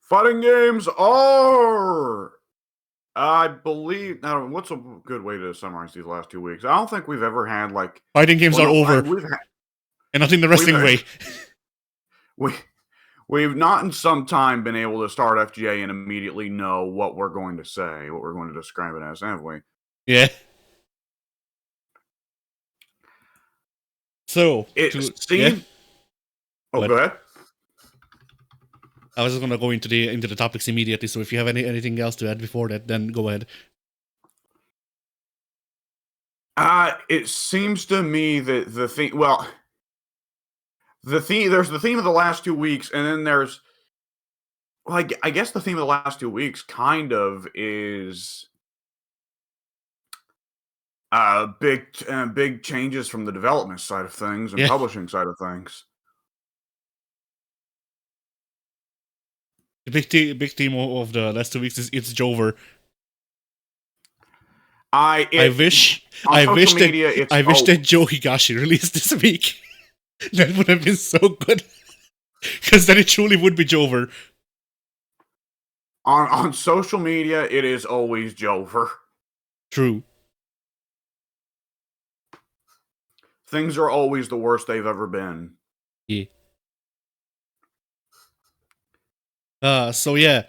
Fighting games are, I believe. Now, what's a good way to summarize these last 2 weeks? I don't think we've ever had like. Fighting games Well, are no, over, and not in the wrestling way. We've not in some time been able to start FGA and immediately know what we're going to say, what we're going to describe it as, have we? Yeah. So It seems. Yeah? Oh, What? go ahead. I was just gonna go into the topics immediately. So if you have anything else to add before that, then go ahead. It seems to me that the thing. Well, the theme. There's the theme of the last 2 weeks, and then there's. Well, I guess the theme of the last 2 weeks kind of is big changes from the development side of things and publishing side of things. The big theme of the last 2 weeks is it's Jover. I wish that Joe Higashi released this week. That would have been so good. Because then it truly would be Jover. On social media, it is always Jover. True. Things are always the worst they've ever been. Yeah. So yeah.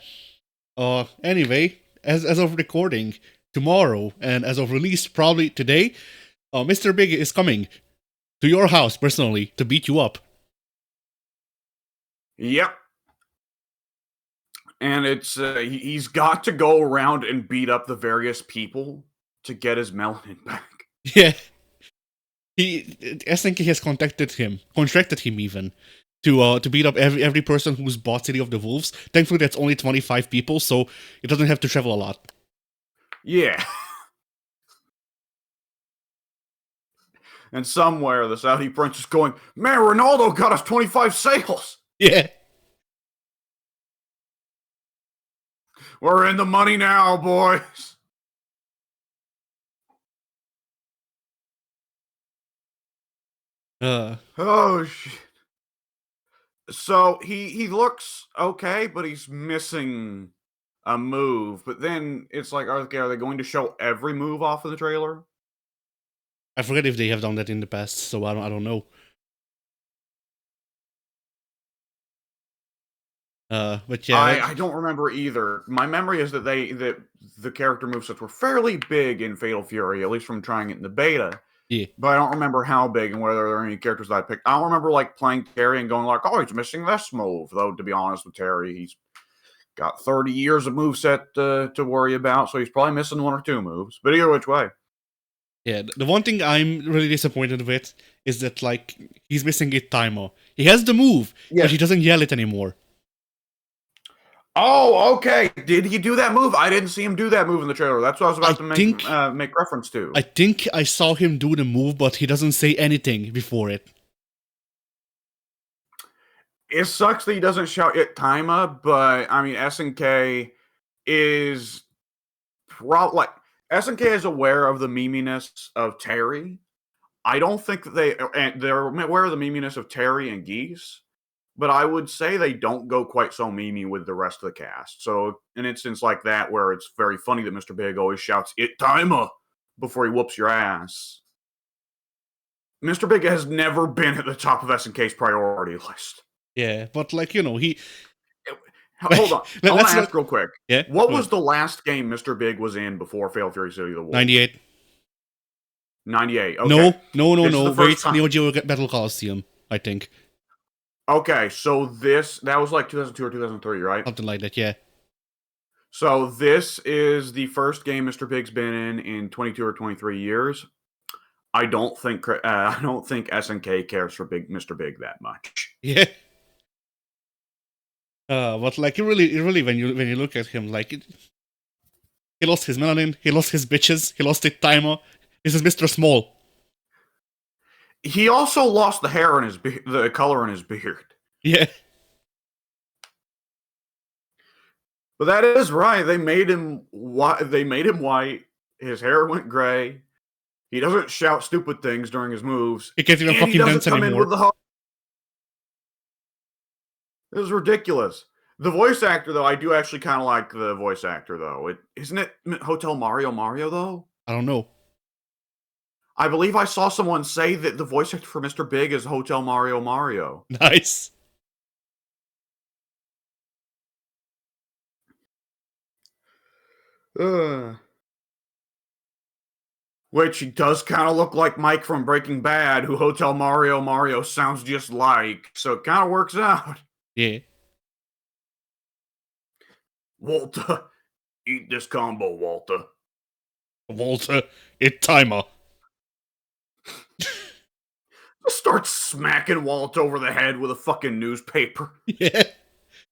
Anyway, as of recording, tomorrow, and as of release, probably today, Mr. Big is coming to your house personally to beat you up. Yep. And it's he's got to go around and beat up the various people to get his melanin back. Yeah. SNK has contracted him even to beat up every person who's bought City of the Wolves. Thankfully, that's only 25 people, so it doesn't have to travel a lot. Yeah. And somewhere the Saudi prince is going, man, Ronaldo got us 25 sales. Yeah. We're in the money now, boys. Oh, shit. So he looks okay, but he's missing a move. But then it's like, are they going to show every move off of the trailer? I forget if they have done that in the past, so I don't know. But yeah, I don't remember either. My memory is that the character movesets were fairly big in Fatal Fury, at least from trying it in the beta. Yeah. But I don't remember how big and whether there are any characters that I picked. I don't remember like playing Terry and going like, oh, he's missing this move. Though, to be honest with Terry, he's got 30 years of moveset to worry about, so he's probably missing 1 or 2 moves. But either which way. Yeah, the one thing I'm really disappointed with is that, like, he's missing a timer. He has the move, but he doesn't yell it anymore. Oh, okay. Did he do that move? I didn't see him do that move in the trailer. That's what I was about to make reference to. I think I saw him do the move, but he doesn't say anything before it. It sucks that he doesn't shout it Taima, but I mean SNK is SNK is aware of the meminess of Terry. I don't think that they're aware of the meminess of Terry and Geese, but I would say they don't go quite so memey with the rest of the cast. So an instance like that where it's very funny that Mr. Big always shouts "It Taima" before he whoops your ass. Mr. Big has never been at the top of SNK's priority list. Yeah, but like, you know, he... Hold on. I want to ask real quick. Yeah? What was the last game Mr. Big was in before Fatal Fury City of the Wolves? 98. 98, okay. No. Wait, Neo Geo Battle Coliseum, I think. Okay, so that was like 2002 or 2003, right? Something like that, yeah. So this is the first game Mr. Big's been in 22 or 23 years. I don't think SNK cares for Mr. Big that much. Yeah. But like, it really, when you look at him, like, he lost his melanin, he lost his bitches, he lost the timer. This is Mr. Small. He also lost the hair in the color in his beard. Yeah. But that is right. They made him white. His hair went gray. He doesn't shout stupid things during his moves. He can't even fucking dance anymore. This is ridiculous. The voice actor, though, I do actually kind of like the voice actor, though. Isn't it Hotel Mario, though? I don't know. I believe I saw someone say that the voice actor for Mr. Big is Hotel Mario. Nice. Which does kind of look like Mike from Breaking Bad, who Hotel Mario sounds just like, so it kind of works out. Yeah. Walter, eat this combo, Walter. Walter, it's timer. Just start smacking Walt over the head with a fucking newspaper. Yeah.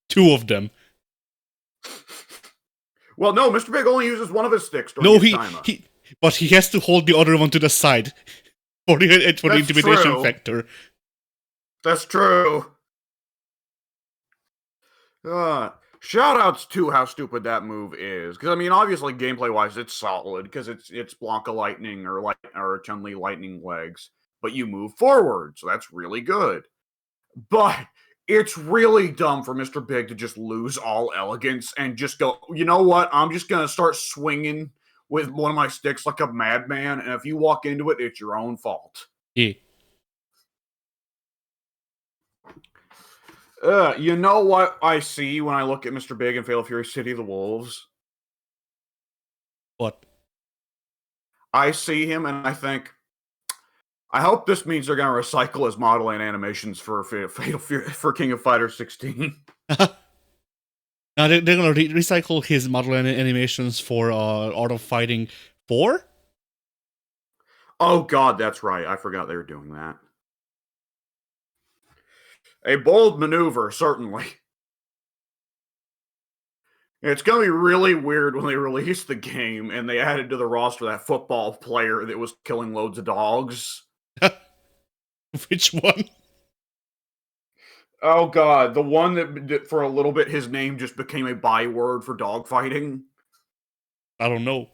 2 of them. Well, no, Mr. Big only uses one of his sticks during No, his timer. but he has to hold the other one to the side for the intimidation true. factor. That's true. Shoutouts to how stupid that move is, because I mean, obviously, gameplay-wise, it's solid because it's Blanca Lightning or Chun-Li Lightning legs, but you move forward, so that's really good. But it's really dumb for Mr. Big to just lose all elegance and just go, you know what? I'm just gonna start swinging with one of my sticks like a madman, and if you walk into it, it's your own fault. Yeah. You know what I see when I look at Mr. Big and Fatal Fury City of the Wolves? What? I see him and I think, I hope this means they're going to recycle his model and animations for Fatal Fury for King of Fighters 16. Now they're gonna recycle his model and animations for Art of Fighting 4? Oh god, that's right. I forgot they were doing that. A bold maneuver, certainly. It's going to be really weird when they release the game and they added to the roster that football player that was killing loads of dogs. Which one? Oh god, the one that for a little bit his name just became a byword for dogfighting. I don't know.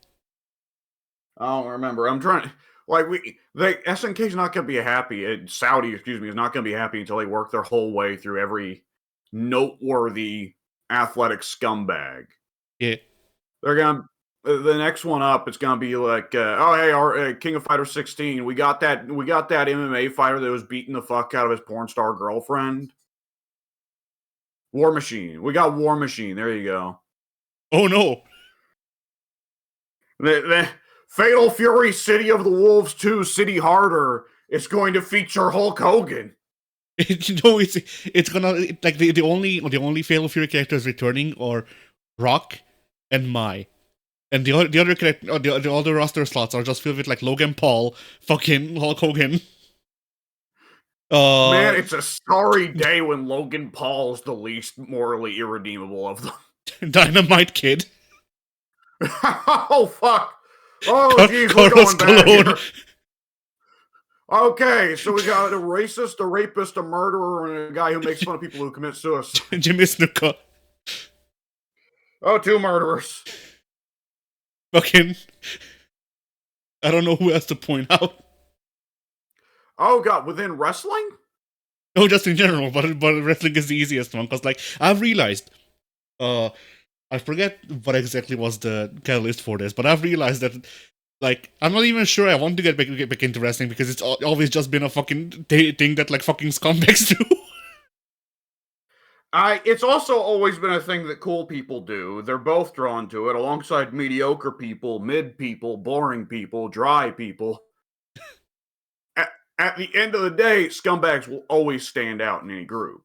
I don't remember. I'm trying. Like SNK's not going to be happy. Saudi, excuse me, is not going to be happy until they work their whole way through every noteworthy athletic scumbag. Yeah. They're gonna. The next one up, it's gonna be like, oh hey, our King of Fighters 16. We got that MMA fighter that was beating the fuck out of his porn star girlfriend. War Machine. We got War Machine. There you go. Oh no. The Fatal Fury City of the Wolves 2 City Harder is going to feature Hulk Hogan. It's gonna like the only Fatal Fury characters returning are Rock and Mai. And the other the other roster slots are just filled with like Logan Paul, fucking Hulk Hogan. Man, it's a sorry day when Logan Paul's the least morally irredeemable of them. Dynamite Kid. Oh fuck! Oh geez, we're Carlos going back Colon. here. Okay, so we got a racist, a rapist, a murderer, and a guy who makes fun of people who commit suicide. Jimmy Snuka. Oh, 2 murderers. Fucking. I don't know who else to point out. Oh god, within wrestling? No, just in general, but wrestling is the easiest one, because like I've realized, I forget what exactly was the catalyst for this, but I've realized that like I'm not even sure I want to get back into wrestling because it's always just been a fucking thing that like fucking scumbags do. It's also always been a thing that cool people do. They're both drawn to it, alongside mediocre people, mid people, boring people, dry people. At the end of the day, scumbags will always stand out in any group.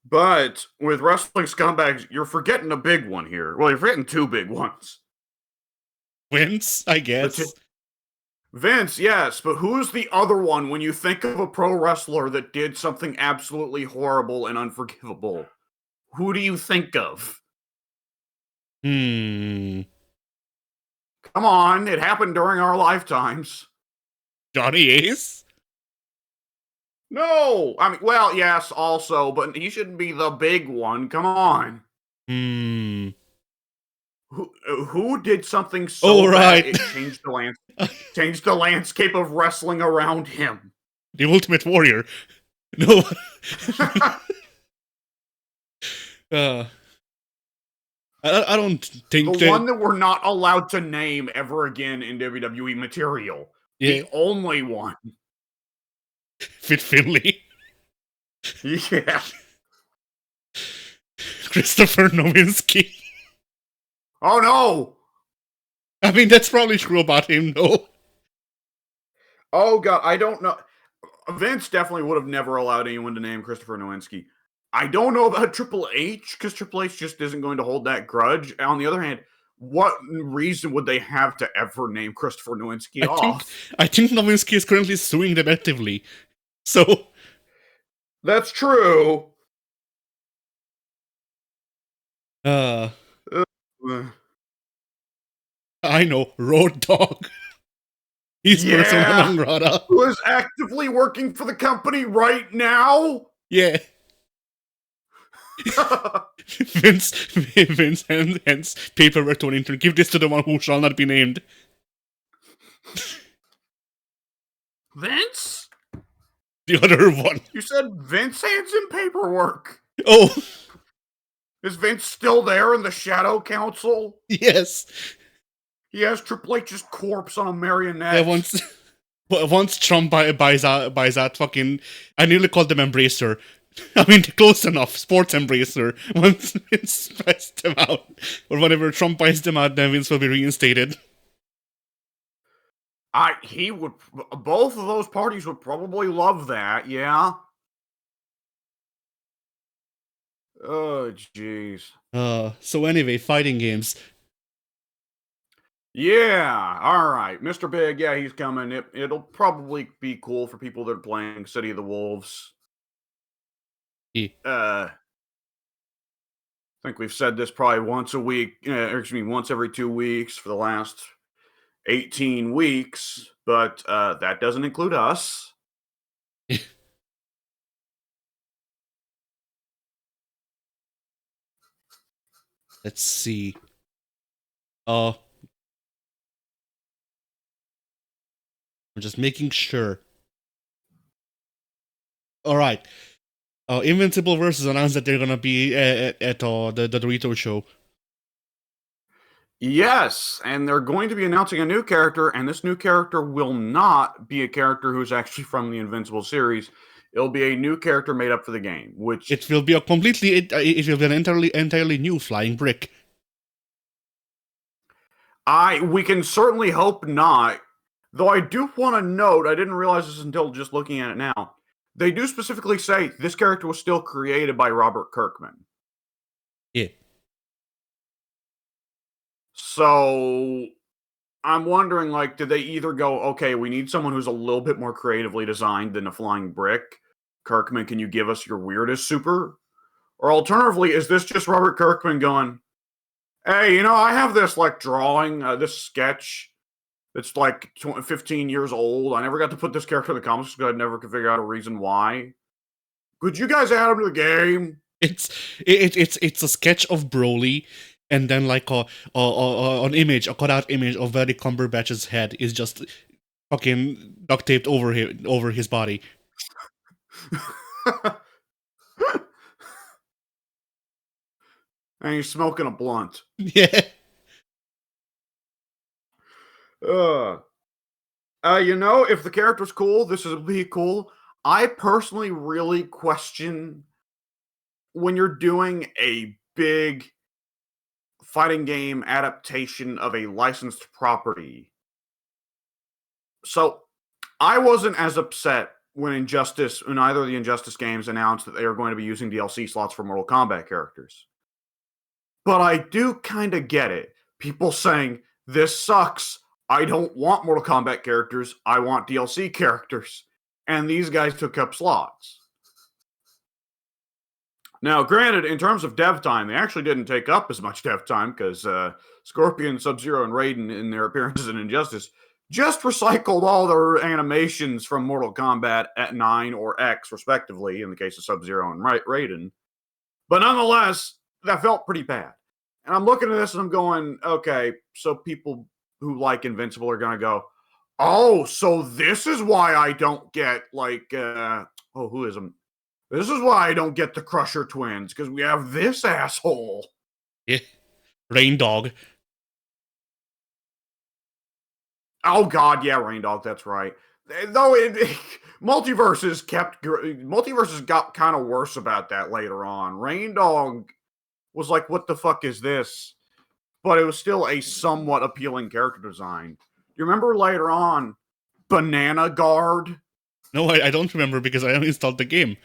But with wrestling scumbags, you're forgetting a big one here. Well, you're forgetting 2 big ones. Vince, I guess. Vince, yes, but who's the other one when you think of a pro wrestler that did something absolutely horrible and unforgivable? Who do you think of? Come on, it happened during our lifetimes. Johnny Ace? No! I mean, well, yes, also, but he shouldn't be the big one. Come on. Who did something so bad it changed the landscape of wrestling around him? The Ultimate Warrior. No. uh, I don't think The that. one that we're not allowed to name ever again in WWE material. Yeah, The only one. Fit Finley. Yeah. Christopher Nowinski. Oh no! I mean, that's probably true about him, though. Oh god, I don't know. Vince definitely would have never allowed anyone to name Christopher Nowinski. I don't know about Triple H, because Triple H just isn't going to hold that grudge. On the other hand, what reason would they have to ever name Christopher Nowinski I think off? I think Nowinski is currently suing them actively. So That's true. uh Uh, I know, Road Dogg. He's persona yeah. non grata. Who is actively working for the company right now? Yeah. Vince hands paperwork to an intern. Give this to the one who shall not be named. Vince? The other one. You said Vince hands in paperwork. Oh, Is Vince still there in the Shadow Council? yes. He has Triple H's corpse on a marionette. Yeah, once Trump buys out fucking, I nearly called them Embracer. I mean, close enough. Sports Embracer. Once Vince buys them out, or whenever Trump buys them out, then Vince will be reinstated. He would. Both of those parties would probably love that. Yeah. Oh, jeez. So anyway, fighting games. Yeah. All right, Mr. Big. Yeah, he's coming. It'll probably be cool for people that are playing City of the Wolves. Yeah. I think we've said this probably once a week. Or excuse me, once every 2 weeks for the last 18 weeks, but that doesn't include us. Let's see. I'm just making sure. All right. Invincible Versus announced that they're gonna be at the Dorito show. Yes, and they're going to be announcing a new character, and this new character will not be a character who's actually from the Invincible series. It'll be a new character made up for the game, which It will be it will be an entirely new flying brick. we can certainly hope not. Though I do want to note, I didn't realize this until just looking at it now. They do specifically say this character was still created by Robert Kirkman. Yeah. So I'm wondering, like, did they either go, okay, we need someone who's a little bit more creatively designed than a flying brick? Kirkman, can you give us your weirdest super? Or alternatively, is this just Robert Kirkman going, hey, I have this, like, drawing, this sketch that's, like, 15 years old. I never got to put this character in the comics because I never could figure out a reason why. Could you guys add him to the game? It's a sketch of Broly, and then like an image, a cutout image of Benedict Cumberbatch's head is just fucking duct taped over his body. And he's smoking a blunt. Yeah. If the character's cool, this will be cool. I personally really question when you're doing a big fighting game adaptation of a licensed property. So I wasn't as upset when either of the Injustice games announced that they were going to be using DLC slots for Mortal Kombat characters. But I do kind of get it. People saying, this sucks. I don't want Mortal Kombat characters. I want DLC characters. And these guys took up slots. Now, granted, in terms of dev time, they actually didn't take up as much dev time because Scorpion, Sub-Zero, and Raiden in their appearances in Injustice just recycled all their animations from Mortal Kombat at 9 or X, respectively, in the case of Sub-Zero and Raiden. But nonetheless, that felt pretty bad. And I'm looking at this and I'm going, okay, so people who like Invincible are going to go, oh, so this is why I don't get, like, who is him? This is why I don't get the Crusher twins, because we have this asshole. Yeah. Rain Dog. Oh god, yeah, Rain Dog, that's right. Though multiverses got kind of worse about that later on. Rain Dog was like, what the fuck is this? But it was still a somewhat appealing character design. You remember later on, Banana Guard? No, I don't remember because I uninstalled the game.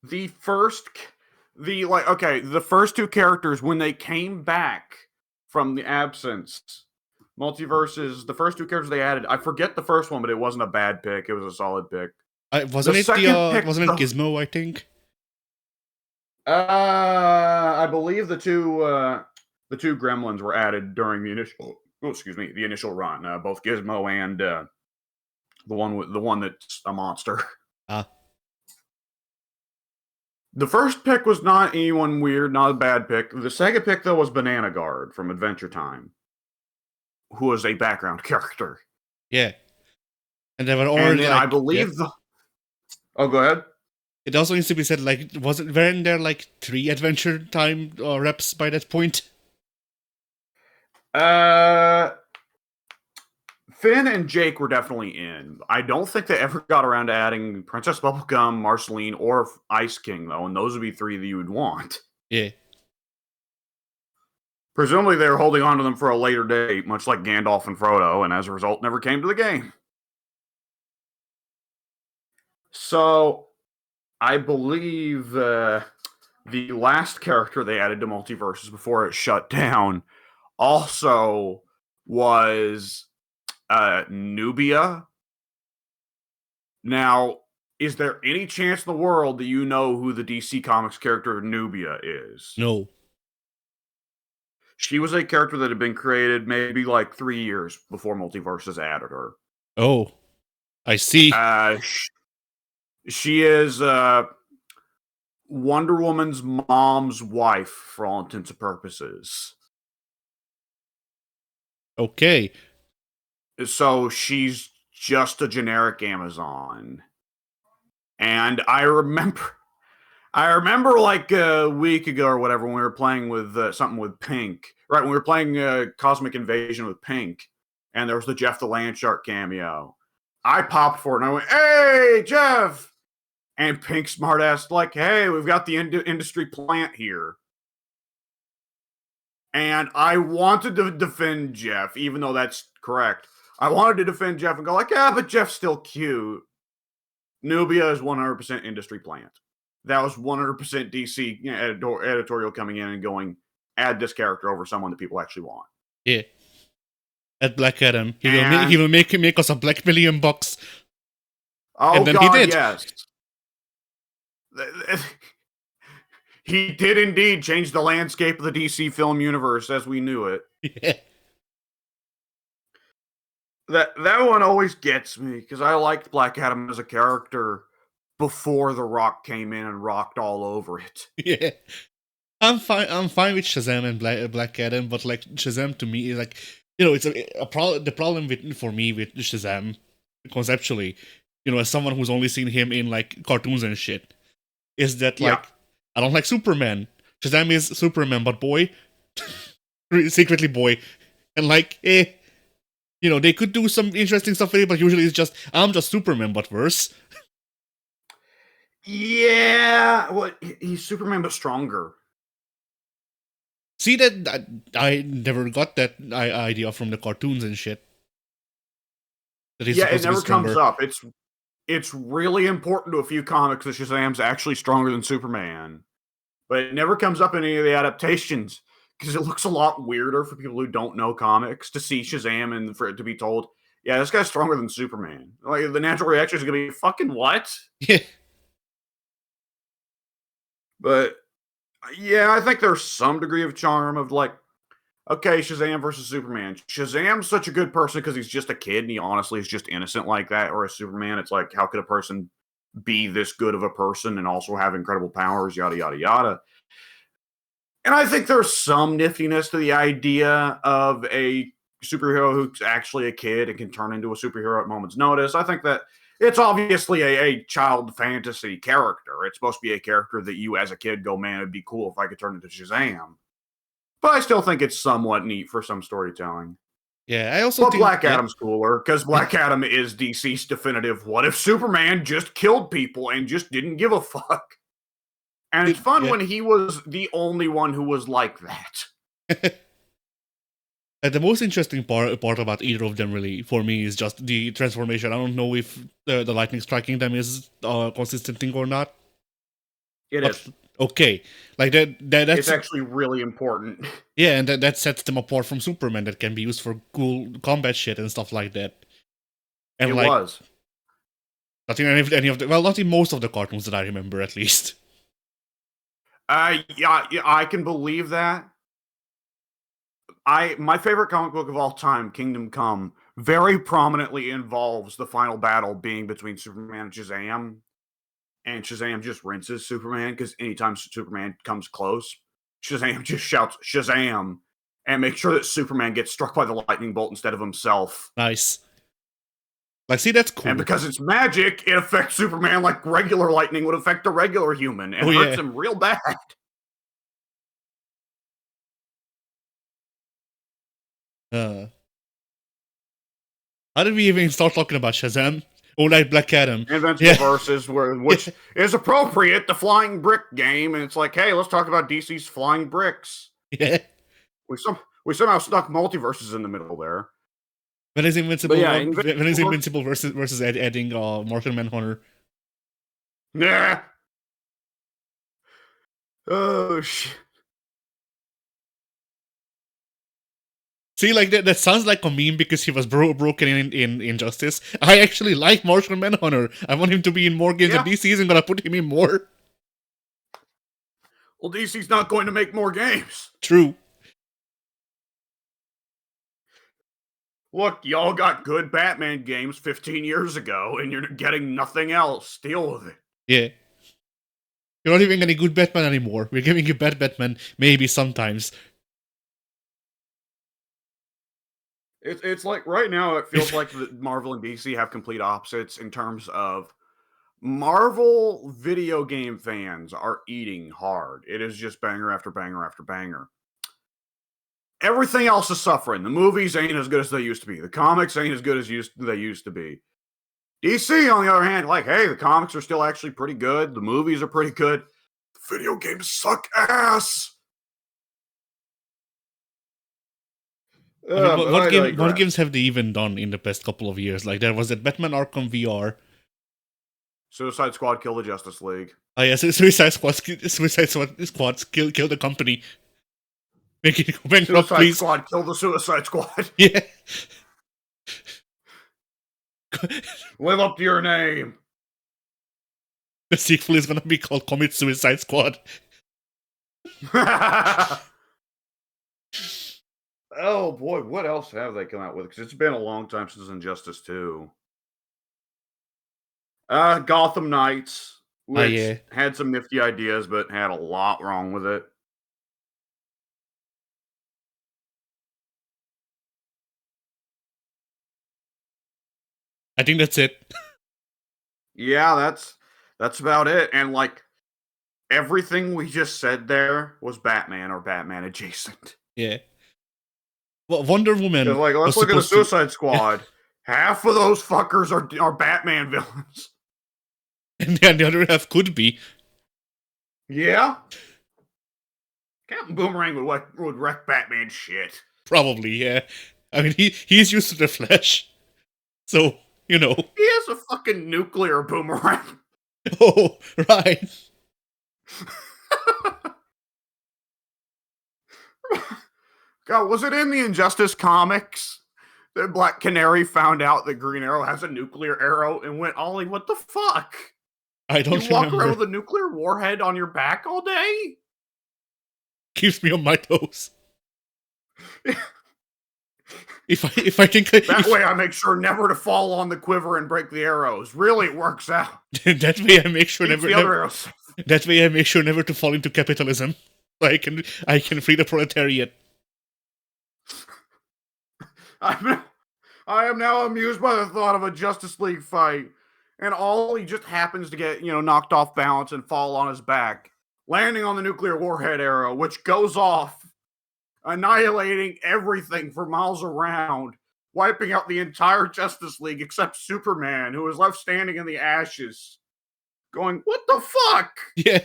The first two characters when they came back from the absence, multiverses, the first two characters they added, I forget the first one, but it wasn't a bad pick. It was a solid pick. Wasn't it Gizmo, I think? I believe the two gremlins were added during the initial run. Both Gizmo and the one that's a monster. The first pick was not anyone weird, not a bad pick. The second pick, though, was Banana Guard from Adventure Time, who was a background character. Yeah. And there were all, and then I believe Oh, go ahead. It also needs to be said, weren't there 3 Adventure Time reps by that point? Finn and Jake were definitely in. I don't think they ever got around to adding Princess Bubblegum, Marceline, or Ice King, though, and those would be 3 that you would want. Yeah. Presumably they were holding on to them for a later date, much like Gandalf and Frodo, and as a result, never came to the game. So, I believe the last character they added to Multiverses before it shut down also was Nubia. Now, is there any chance in the world that you know who the DC Comics character Nubia is? No. She was a character that had been created maybe 3 years before Multiverses added her. Oh, I see. She is Wonder Woman's mom's wife for all intents and purposes. Okay. So she's just a generic Amazon. And I remember a week ago or whatever when we were playing with something with Pink. Right, when we were playing Cosmic Invasion with Pink, and there was the Jeff the Landshark cameo. I popped for it, and I went, "Hey, Jeff!" And Pink smartass "Hey, we've got the industry plant here." And I wanted to defend Jeff, even though that's correct. I wanted to defend Jeff and go "Yeah, but Jeff's still cute." Nubia is 100% industry plant. That was 100% DC editorial coming in and going, add this character over someone that people actually want. Yeah. At Black Adam. He will make us a $1 billion. Oh, and then God, he did. Yes. He did indeed change the landscape of the DC film universe as we knew it. Yeah. That one always gets me, because I liked Black Adam as a character before The Rock came in and rocked all over it. Yeah. I'm fine with Shazam and Black Adam, but Shazam to me is it's the problem for me with Shazam conceptually, as someone who's only seen him in cartoons and shit, is that I don't like Superman. Shazam is Superman, but boy, secretly boy, and they could do some interesting stuff with it, but usually it's just I'm just Superman, but worse. Yeah, well, he's Superman but stronger. See, that I never got that idea from the cartoons and shit. It never comes up. It's really important to a few comics that Shazam's actually stronger than Superman, but it never comes up in any of the adaptations because it looks a lot weirder for people who don't know comics to see Shazam and for it to be told, "Yeah, this guy's stronger than Superman." The natural reaction is going to be, "Fucking what?" Yeah. But yeah, I think there's some degree of charm of okay, Shazam versus Superman. Shazam's such a good person because he's just a kid and he honestly is just innocent like that. Or a Superman, it's how could a person be this good of a person and also have incredible powers, yada, yada, yada. And I think there's some niftiness to the idea of a superhero who's actually a kid and can turn into a superhero at a moment's notice. I think that It's obviously a child fantasy character. It's supposed to be a character that you as a kid go, man, it'd be cool if I could turn into Shazam. But I still think it's somewhat neat for some storytelling. Yeah, I also But think Black Adam's cooler, because Black Adam is DC's definitive, what if Superman just killed people and just didn't give a fuck? And it's fun when he was the only one who was like that. And the most interesting part about either of them, really, for me, is just the transformation. I don't know if the lightning striking them is a consistent thing or not. It is. Okay. Like, that's... It's actually really important. Yeah, and that sets them apart from Superman, that can be used for cool combat shit and stuff like that. And it was. Not in any of the... Well, not in most of the cartoons that I remember, at least. Yeah, I can believe that. My favorite comic book of all time, Kingdom Come, very prominently involves the final battle being between Superman and Shazam. And Shazam just rinses Superman, because anytime Superman comes close, Shazam just shouts, Shazam! And makes sure that Superman gets struck by the lightning bolt instead of himself. Nice. Like, see, that's cool. And because it's magic, it affects Superman like regular lightning would affect a regular human, and hurts him real bad. How did we even start talking about Shazam? Oh, like Black Adam. Invincible Versus, which is appropriate, the flying brick game, and it's like, hey, let's talk about DC's flying bricks. Yeah. We somehow stuck multiverses in the middle there. When is Invincible? When is Invincible versus adding Martian Manhunter? Nah. Oh shit. See, like, that sounds like a meme because he was broken in Injustice. I actually like Martian Manhunter. I want him to be in more games, and DC isn't gonna put him in more. Well, DC's not going to make more games. True. Look, y'all got good Batman games 15 years ago, and you're getting nothing else. Deal with it. Yeah. You're not even getting good Batman anymore. We're giving you bad Batman, maybe sometimes. It's like, right now, it feels like Marvel and DC have complete opposites in terms of Marvel video game fans are eating hard. It is just banger after banger after banger. Everything else is suffering. The movies ain't as good as they used to be. The comics ain't as good as they used to be. DC, on the other hand, like, hey, the comics are still actually pretty good. The movies are pretty good. The video games suck ass. What games have they even done in the past couple of years? Like, there was that Batman Arkham VR. Suicide Squad kill the Justice League. Oh yeah, Suicide Squad kill the company. Make it go bankrupt, Suicide please. Squad kill the Suicide Squad. Yeah. Live up to your name. The sequel is gonna be called Commit Suicide Squad. Oh boy, what else have they come out with? Because it's been a long time since Injustice 2. Gotham Knights, which had some nifty ideas, but had a lot wrong with it. I think that's it. Yeah, that's about it. And like, everything we just said there was Batman or Batman adjacent. Yeah. Well, Wonder Woman. Like, let's look at the Suicide Squad. Half of those fuckers are Batman villains. And then the other half could be. Yeah. Captain Boomerang would wreck Batman shit. Probably, yeah. I mean, he's used to the Flash. So, you know. He has a fucking nuclear boomerang. Oh, right. God, was it in the Injustice comics that Black Canary found out that Green Arrow has a nuclear arrow and went, Ollie, what the fuck? I don't You walk around with a nuclear warhead on your back all day? Keeps me on my toes. If I think that way I make sure never to fall on the quiver and break the arrows. Really, it works out. That way I make sure never arrows. That way I make sure never to fall into capitalism. I can free the proletariat. I am now amused by the thought of a Justice League fight and Ollie just happens to get, knocked off balance and fall on his back, landing on the nuclear warhead arrow, which goes off, annihilating everything for miles around, wiping out the entire Justice League except Superman, who is left standing in the ashes, going, "What the fuck?" Yeah.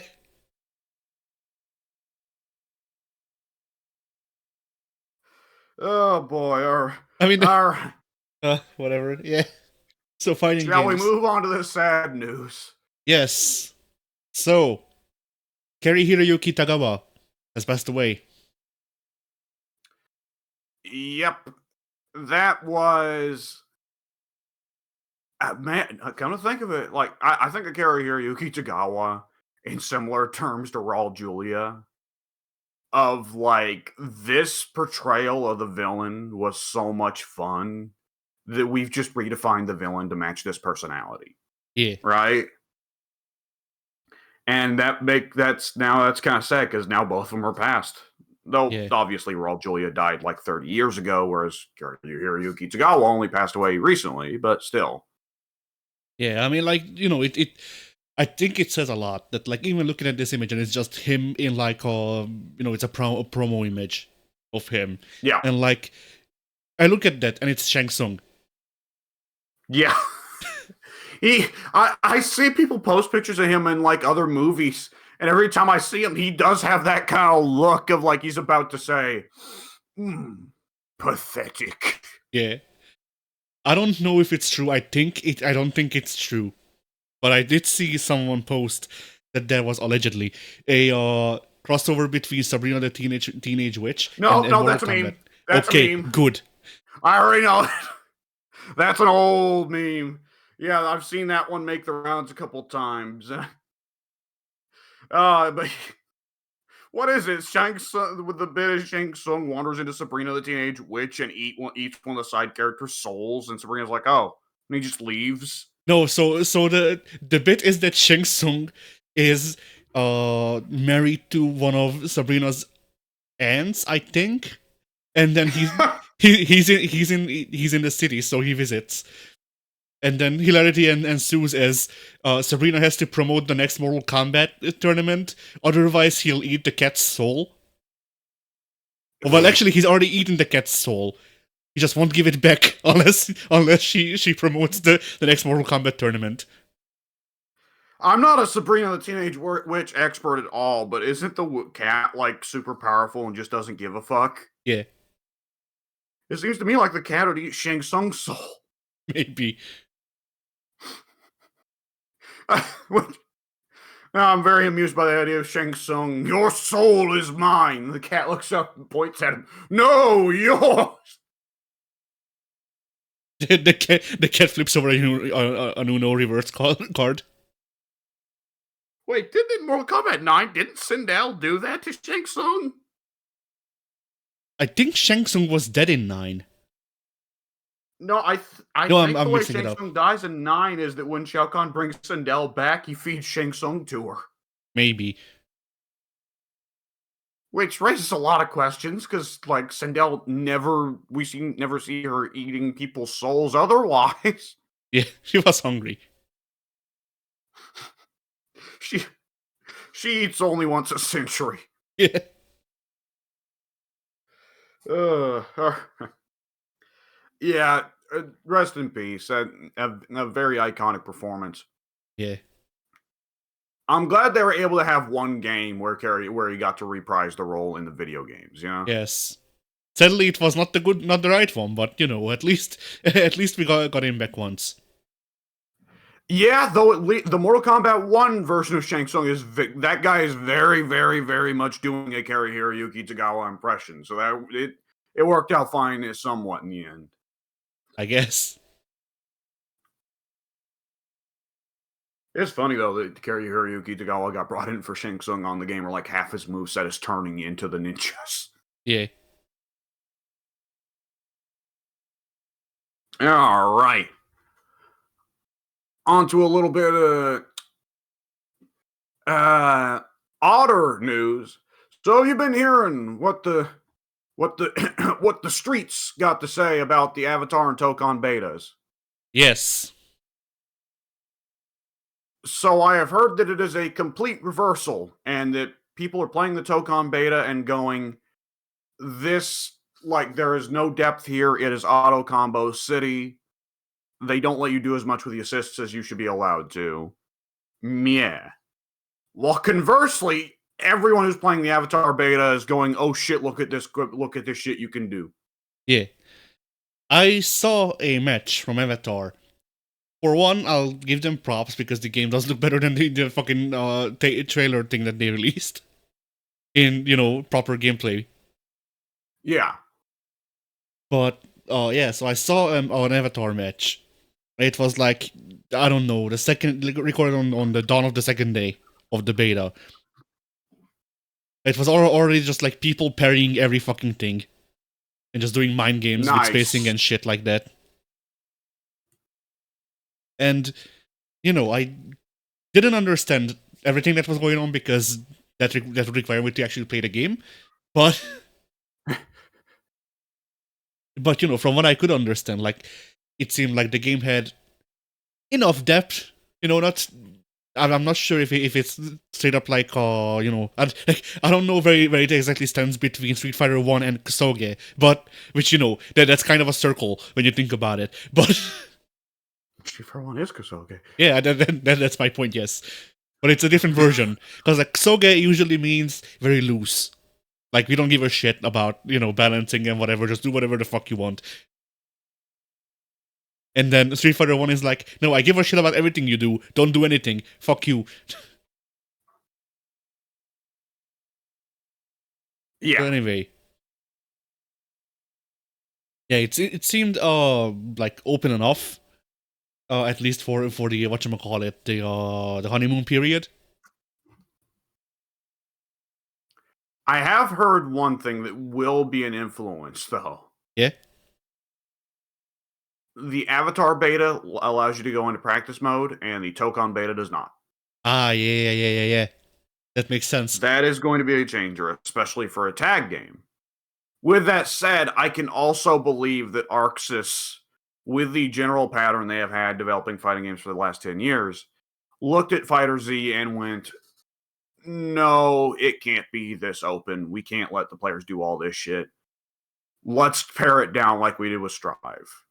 Oh boy. I mean, Our whatever. Yeah. So fighting Shall we games. move on to the sad news? Yes. So, Kerry Hiroyuki Tagawa has passed away. Yep. That was man, come to think of it, like I think of Akira Hiroyuki Tagawa in similar terms to Raul Julia. Of like this portrayal of the villain was so much fun that we've just redefined the villain to match this personality. Yeah. Right? And that's kind of sad because now both of them are passed. Though Yeah. obviously Raul Julia died like 30 years ago, whereas Hiroyuki Tagawa only passed away recently, but still. Yeah, I mean, like, I think it says a lot that, like, even looking at this image and it's just him in, like, it's a promo image of him. Yeah. And, like, I look at that and it's Shang Tsung. Yeah. I see people post pictures of him in, like, other movies, and every time I see him, he does have that kind of look of, like, he's about to say, pathetic. Yeah. I don't know if it's true. I don't think it's true. But I did see someone post that there was allegedly a crossover between Sabrina the Teenage Witch and No, Mortal that's a Kombat. meme. That's okay, a meme. Good. I already know. That's an old meme. Yeah, I've seen that one make the rounds a couple times. But what is it? Shang Tsung, with the bit of Shang Tsung wanders into Sabrina the Teenage Witch and each one of the side characters' souls, and Sabrina's like, "Oh," and he just leaves. No, so the bit is that Shang Tsung is married to one of Sabrina's aunts, I think, and then he's in the city, so he visits. And then hilarity ensues as Sabrina has to promote the next Mortal Kombat tournament, otherwise he'll eat the cat's soul. Well, actually, he's already eaten the cat's soul. He just won't give it back unless she promotes the next Mortal Kombat tournament. I'm not a Sabrina the Teenage Witch expert at all, but isn't the cat like super powerful and just doesn't give a fuck? Yeah. It seems to me like the cat would eat Shang Tsung's soul. Maybe. I'm very amused by the idea of Shang Tsung. Your soul is mine. The cat looks up and points at him. No, yours. the cat flips over an Uno reverse card. Wait, didn't Mortal Kombat 9, didn't Sindel do that to Shang Tsung? I think Shang Tsung was dead in 9. No, I think I'm the way mixing it Shang up. Tsung dies in 9 is that when Shao Kahn brings Sindel back, he feeds Shang Tsung to her. Maybe. Which raises a lot of questions, because like Sindel never see her eating people's souls otherwise. Yeah, she was hungry. She eats only once a century. Yeah. Yeah, rest in peace. A very iconic performance. Yeah. I'm glad they were able to have one game where he got to reprise the role in the video games, you know? Yes. Sadly, it was not the right one, but at least we got him back once. Yeah, though the Mortal Kombat 1 version of Shang Tsung that guy is very, very, very much doing a Kerry Hiroyuki Tagawa impression, so that it worked out fine somewhat in the end. I guess. It's funny though that Kerry Hiroyuki Tagawa got brought in for Shang Tsung on the game where like half his moveset is turning into the ninjas. Yeah. All right. On to a little bit of odder news. So you've been hearing what the what the streets got to say about the Avatar and Tokon betas. Yes. So I have heard that it is a complete reversal, and that people are playing the Tokon beta and going, this, like, there is no depth here. It is auto combo city. They don't let you do as much with the assists as you should be allowed to. Meh. While conversely, everyone who's playing the Avatar beta is going, oh shit, look at this shit you can do. Yeah. I saw a match from Avatar. For one, I'll give them props because the game does look better than the fucking trailer thing that they released. In, proper gameplay. Yeah. But, yeah, so I saw an Avatar match. It was like, I don't know, the second, recorded on the dawn of the second day of the beta. It was already just like people parrying every fucking thing. And just doing mind games with spacing and shit like that. And, I didn't understand everything that was going on because that would require me to actually play the game. But, from what I could understand, like, it seemed like the game had enough depth, not... I'm not sure if it's straight up like, I don't know where it exactly stands between Street Fighter 1 and Kosoge, but, which, that's kind of a circle when you think about it, but... Street Fighter 1 is Kosoge. Yeah, that's my point, yes. But it's a different version, because like, Kosoge usually means very loose. Like, we don't give a shit about, balancing and whatever, just do whatever the fuck you want. And then Street Fighter 1 is like, no, I give a shit about everything you do. Don't do anything. Fuck you. Yeah. So anyway. Yeah, it seemed like open enough. At least for the whatchamacallit, the honeymoon period. I have heard one thing that will be an influence, though. Yeah? The Avatar beta allows you to go into practice mode, and the Tokon beta does not. Ah, yeah. That makes sense. That is going to be a changer, especially for a tag game. With that said, I can also believe that Arxis, with the general pattern they have had developing fighting games for the last 10 years, looked at Fighter Z and went, no, it can't be this open. We can't let the players do all this shit. Let's pare it down like we did with Strive.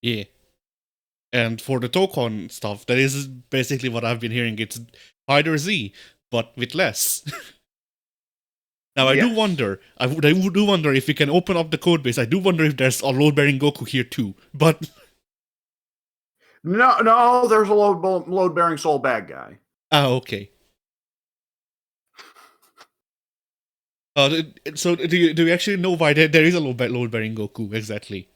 Yeah. And for the Tokon stuff, that is basically what I've been hearing. It's Fighter Z, but with less. Now, I do wonder if we can open up the codebase. I do wonder if there's a load-bearing Goku here too, but... No, there's a load-bearing soul bad guy. Ah, okay. So do you actually know why there is a load-bearing Goku, exactly?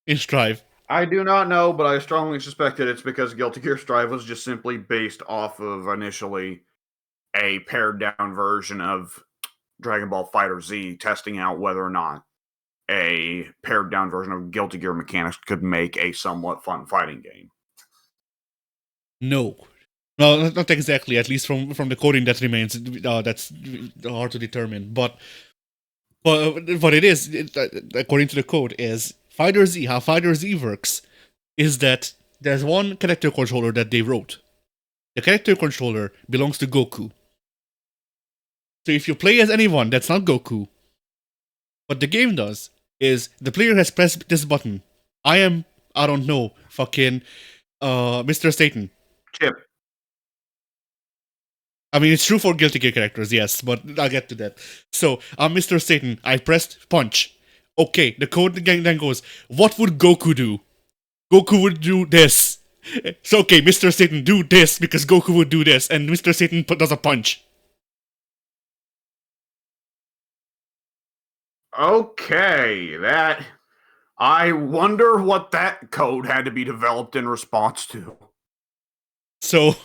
In Strive. I do not know, but I strongly suspect that it's because Guilty Gear Strive was just simply based off of initially a pared-down version of Dragon Ball FighterZ, testing out whether or not a pared-down version of Guilty Gear mechanics could make a somewhat fun fighting game. No, not exactly. At least from the coding that remains, that's hard to determine. But what it is, according to the code, is Fighter Z. How Fighter Z works is that there's one character controller that they wrote. The character controller belongs to Goku. So if you play as anyone that's not Goku, what the game does is the player has pressed this button. I don't know, fucking Mr. Satan. Chip. I mean, it's true for Guilty Gear characters, yes, but I'll get to that. So, I'm Mr. Satan. I pressed punch. Okay, the code then goes, what would Goku do? Goku would do this. So, okay, Mr. Satan, do this, because Goku would do this, and Mr. Satan does a punch. Okay, that... I wonder what that code had to be developed in response to. So,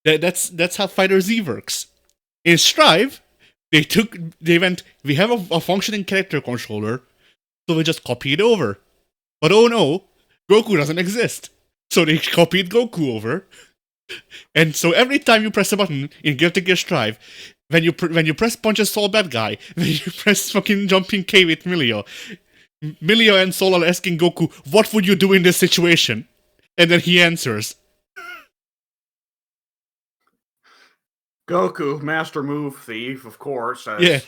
that's how Fighter Z works. In Strive, they went, we have a functioning character controller, so we just copy it over. But oh no, Goku doesn't exist. So they copied Goku over. And so every time you press a button in Guilty Gear Strive, when you press punch a Soul bad guy, when you press fucking jumping K with Milio and Soul are asking Goku, what would you do in this situation? And then he answers. Goku, master move thief, of course, has Yeah.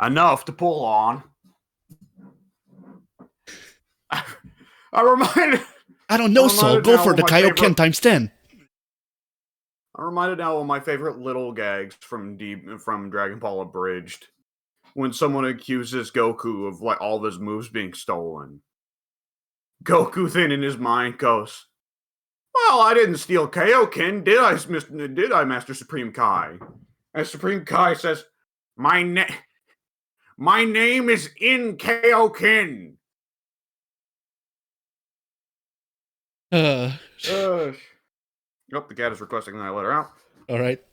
enough to pull on. I reminded. I don't know, Saul. Go for the Kaioken times 10. I'm reminded now of my favorite little gags from Dragon Ball Abridged, when someone accuses Goku of like all of his moves being stolen. Goku then in his mind goes, "Well, I didn't steal Kaioken, did I, Master Supreme Kai?" And Supreme Kai says, "My name is in Kaioken." Oh, the cat is requesting that I let her out. All right.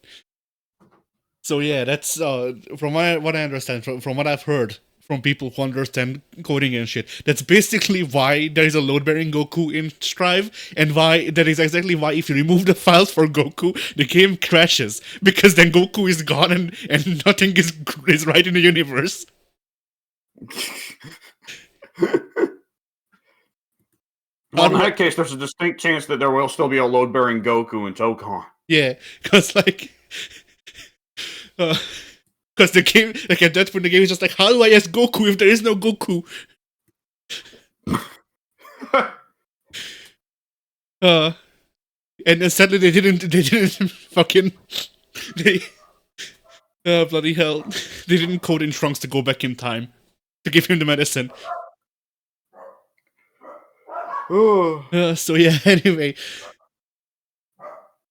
So yeah, that's from what I understand, from what I've heard from people who understand coding and shit. That's basically why there is a load-bearing Goku in Strive, and why that is exactly why if you remove the files for Goku, the game crashes, because then Goku is gone and nothing is right in the universe. Well, in that case, there's a distinct chance that there will still be a load-bearing Goku in Tokon. Yeah, because like, because the game, like at that point, the game is just like, how do I ask Goku if there is no Goku? And then sadly they didn't fucking bloody hell, they didn't code in Trunks to go back in time to give him the medicine. So yeah, anyway.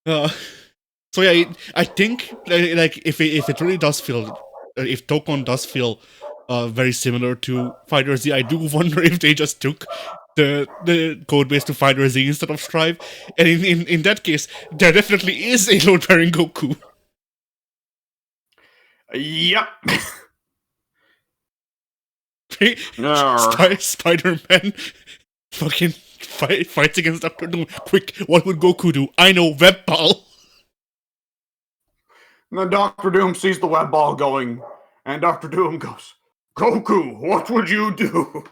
So yeah, I think like if it really does feel, if Tokon does feel very similar to Fighter Z, I do wonder if they just took the code base to Fighter Z instead of Strive, and in that case, there definitely is a load bearing Goku. Yep. Spider-Man fucking fights against Dr. Doom. Quick, what would Goku do? I know, web ball. And then Dr. Doom sees the web ball going, and Dr. Doom goes, "Goku, what would you do?"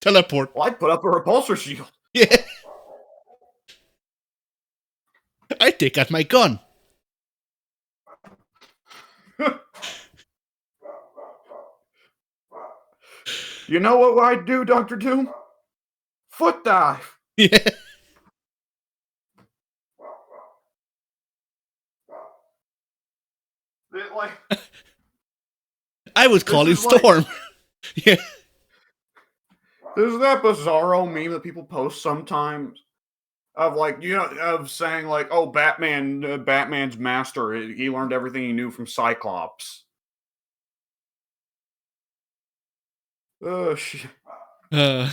Teleport. Well, I'd put up a repulsor shield. Yeah. I take out my gun. You know what I'd do, Dr. Doom? Foot dive. Yeah. Like, I would call it Storm. Yeah. There's that bizarro meme that people post sometimes of like, of saying like, "Oh, Batman's master. He learned everything he knew from Cyclops." Oh shit. But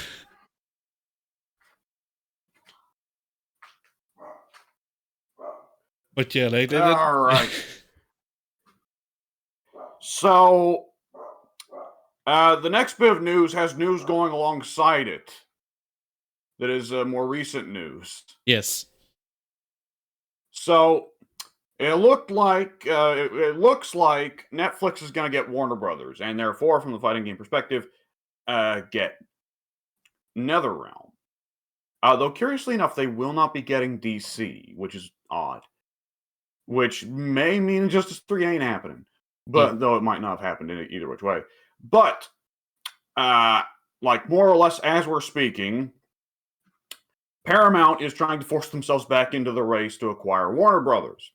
yeah, like all right. So, the next bit of news has news going alongside it. That is more recent news. Yes. So, it looks like Netflix is going to get Warner Brothers, and therefore, from the fighting game perspective, get NetherRealm. Though curiously enough, they will not be getting DC, which is odd. Which may mean Injustice 3 ain't happening. But though it might not have happened in either which way. But like more or less as we're speaking, Paramount is trying to force themselves back into the race to acquire Warner Brothers.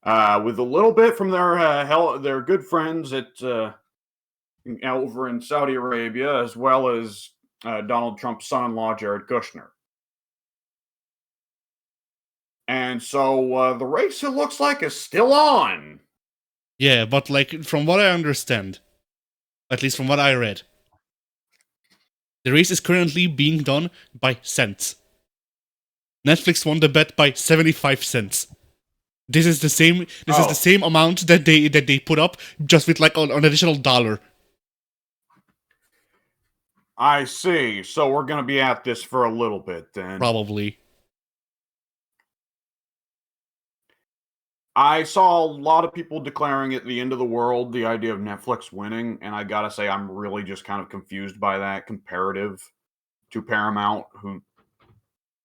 With a little bit from their good friends at over in Saudi Arabia, as well as Donald Trump's son-in-law, Jared Kushner. And so the race, it looks like, is still on. Yeah, but like from what I understand, at least from what I read, the race is currently being done by cents. Netflix won the bet by 75 cents. This is the same. This is the same amount that they put up, just with like an additional $1. I see. So we're gonna be at this for a little bit then. Probably. I saw a lot of people declaring it the end of the world, the idea of Netflix winning, and I gotta say I'm really just kind of confused by that comparative to Paramount, who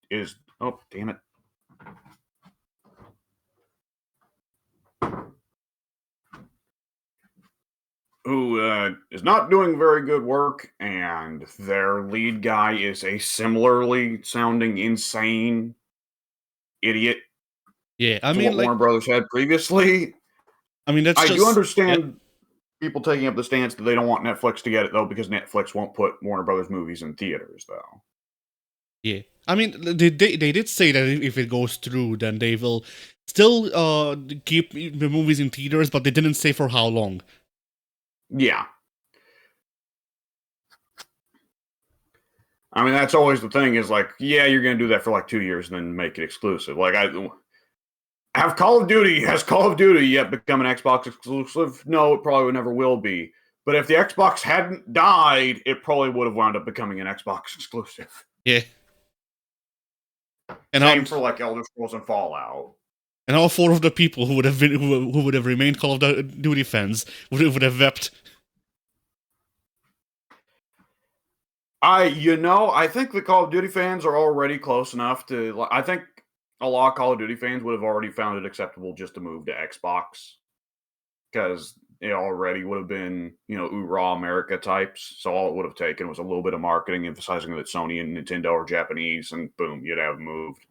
is Oh, damn it. Who is not doing very good work, and their lead guy is a similarly sounding insane idiot Yeah, I to mean, what like, Warner Brothers had previously. I mean, that's I do just yeah, understand people taking up the stance that they don't want Netflix to get it, though, because Netflix won't put Warner Brothers movies in theaters, though. yeah. I mean, they did say that if it goes through, then they will still keep the movies in theaters, but they didn't say for how long. Yeah. I mean, that's always the thing is like, yeah, you're going to do that for like 2 years and then make it exclusive. Like, has Call of Duty yet become an Xbox exclusive? No, it probably never will be. But if the Xbox hadn't died, it probably would have wound up becoming an Xbox exclusive. Yeah. And Same for like Elder Scrolls and Fallout. And all four of the people who would have been who would have remained Call of Duty fans would have wept. I think the Call of Duty fans are already close enough to. I think a lot of Call of Duty fans would have already found it acceptable just to move to Xbox because it already would have been, oorah America types. So all it would have taken was a little bit of marketing emphasizing that Sony and Nintendo are Japanese, and boom, you'd have moved.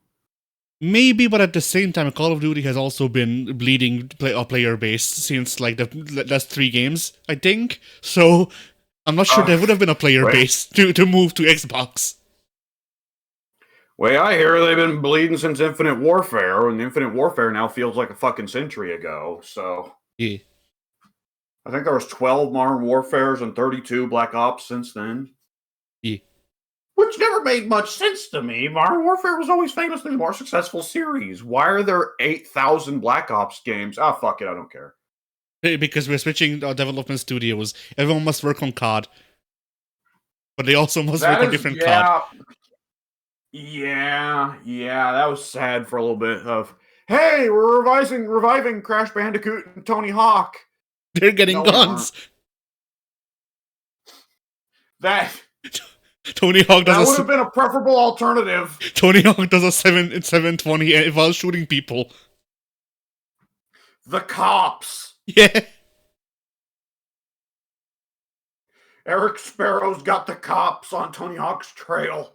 Maybe, but at the same time, Call of Duty has also been bleeding a player base since like the last 3 games, I think. So I'm not sure there would have been a player base to move to Xbox. Way I hear, they've been bleeding since Infinite Warfare, and Infinite Warfare now feels like a fucking century ago. So yeah, I think there was 12 Modern Warfares and 32 Black Ops since then. Yeah. Which never made much sense to me. Modern Warfare was always famously the more successful series. Why are there 8,000 Black Ops games? Ah, fuck it, I don't care. Because we're switching our development studios. Everyone must work on COD. But they also must work on different COD. Yeah, that was sad for a little bit of, hey, we're reviving Crash Bandicoot and Tony Hawk. They're getting guns. That Tony Hawk does that would have been a preferable alternative. Tony Hawk does a 720 while shooting people. The cops. Yeah. Eric Sparrow's got the cops on Tony Hawk's trail.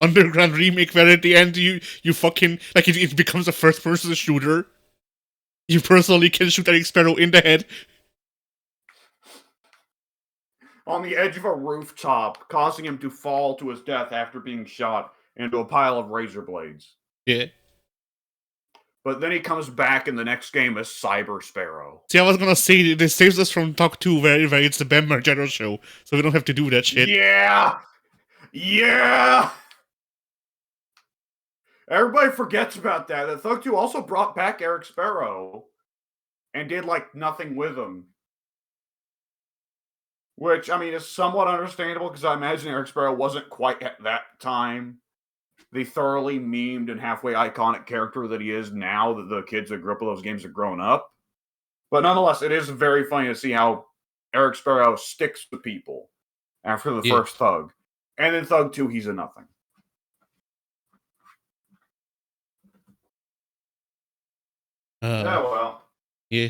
Underground remake where at the end you fucking like it becomes a first person shooter. You personally can shoot Eric Sparrow in the head. On the edge of a rooftop, causing him to fall to his death after being shot into a pile of razor blades. Yeah. But then he comes back in the next game as Cyber Sparrow. See, I was gonna say, this saves us from Talk 2 where it's the Ben Margera show, so we don't have to do that shit. Yeah! Everybody forgets about that. That Thug 2 also brought back Eric Sparrow and did, like, nothing with him. Which, I mean, is somewhat understandable because I imagine Eric Sparrow wasn't quite at that time the thoroughly memed and halfway iconic character that he is now that the kids that grew up with those games have grown up. But nonetheless, it is very funny to see how Eric Sparrow sticks to people after the first Thug. And in Thug 2, he's a nothing. Well. Yeah.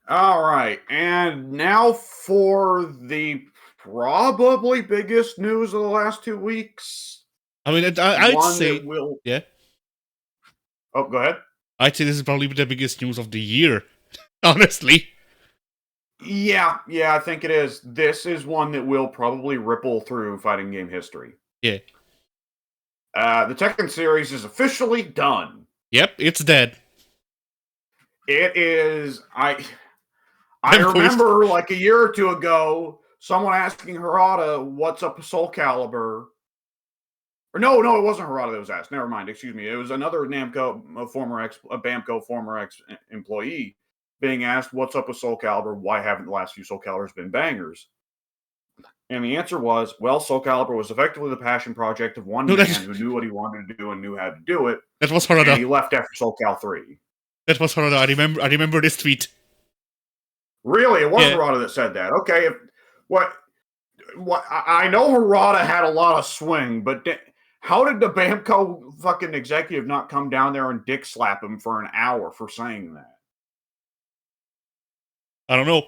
All right. And now for the probably biggest news of the last 2 weeks. I mean, I'd say... Yeah? Oh, go ahead. I'd say this is probably the biggest news of the year, honestly. Yeah, I think it is. This is one that will probably ripple through fighting game history. Yeah. The Tekken series is officially done. Yep, it's dead. It is... I remember, like, a year or two ago, someone asking Harada, what's up with Soul Calibur? Or no, it wasn't Harada that was asked. Never mind, excuse me. It was another Namco, a Bamco former ex-employee being asked, what's up with Soul Calibur? Why haven't the last few Soul Caliburs been bangers? And the answer was, well, Soul Calibur was effectively the passion project of one man who knew what he wanted to do and knew how to do it. That was Harada. And he left after Soul Cal 3. That was Harada. I remember this tweet. Really? It was Harada that said that. Okay. I know Harada had a lot of swing, but how did the Bamco fucking executive not come down there and dick slap him for an hour for saying that? I don't know.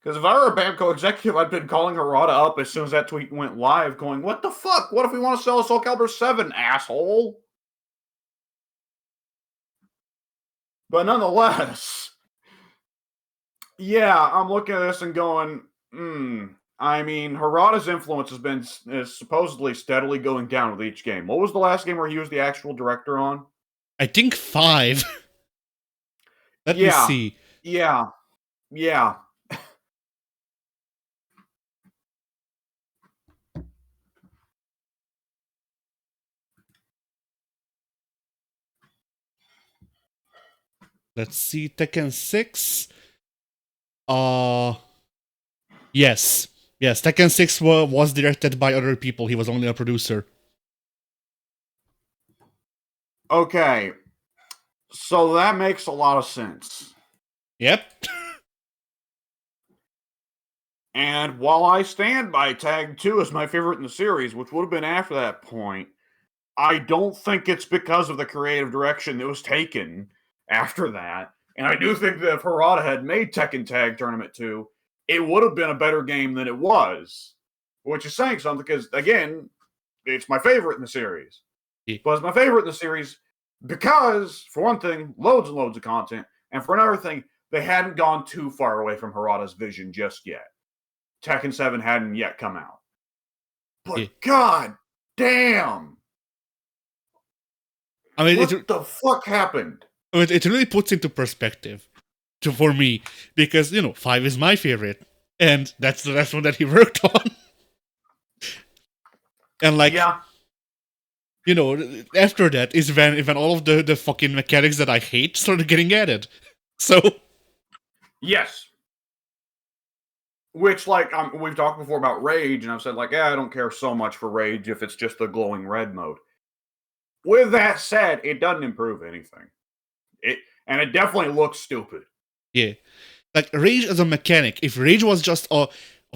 Because if I were a Bamco executive, I'd been calling Harada up as soon as that tweet went live, going, "What the fuck? What if we want to sell a Soul Calibur 7, asshole?" But nonetheless, yeah, I'm looking at this and going, I mean, Harada's influence is supposedly steadily going down with each game. What was the last game where he was the actual director on? I think 5. Let me Yeah, see. yeah. Let's see. Tekken 6. Yes. Yes, Tekken 6 was directed by other people. He was only a producer. Okay, so that makes a lot of sense. Yep. And while I stand by Tag 2 as my favorite in the series, which would have been after that point, I don't think it's because of the creative direction that was taken after that. And I do think that if Harada had made Tekken Tag Tournament 2, it would have been a better game than it was. Which is saying something because, again, it's my favorite in the series. Yeah. But it's my favorite in the series because, for one thing, loads and loads of content. And for another thing, they hadn't gone too far away from Harada's vision just yet. Tekken 7 hadn't yet come out. But Yeah. god damn! I mean, what the fuck happened? It really puts into perspective for me because 5 is my favorite, and that's the last one that he worked on. And yeah, after that is when all of the fucking mechanics that I hate started getting added. So yes. Which, we've talked before about Rage, and I've said, I don't care so much for Rage if it's just the glowing red mode. With that said, it doesn't improve anything. And it definitely looks stupid. Yeah. Rage as a mechanic, if Rage was just a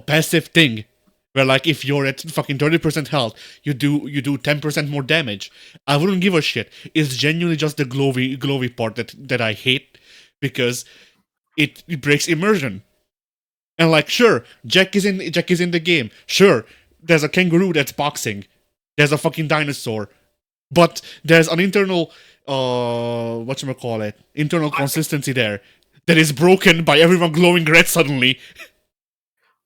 passive thing, where if you're at fucking 30% health, you do 10% more damage, I wouldn't give a shit. It's genuinely just the glowy part that I hate, because it breaks immersion. And sure, Jack is in the game. Sure, there's a kangaroo that's boxing. There's a fucking dinosaur. But there's an internal internal consistency there that is broken by everyone glowing red suddenly.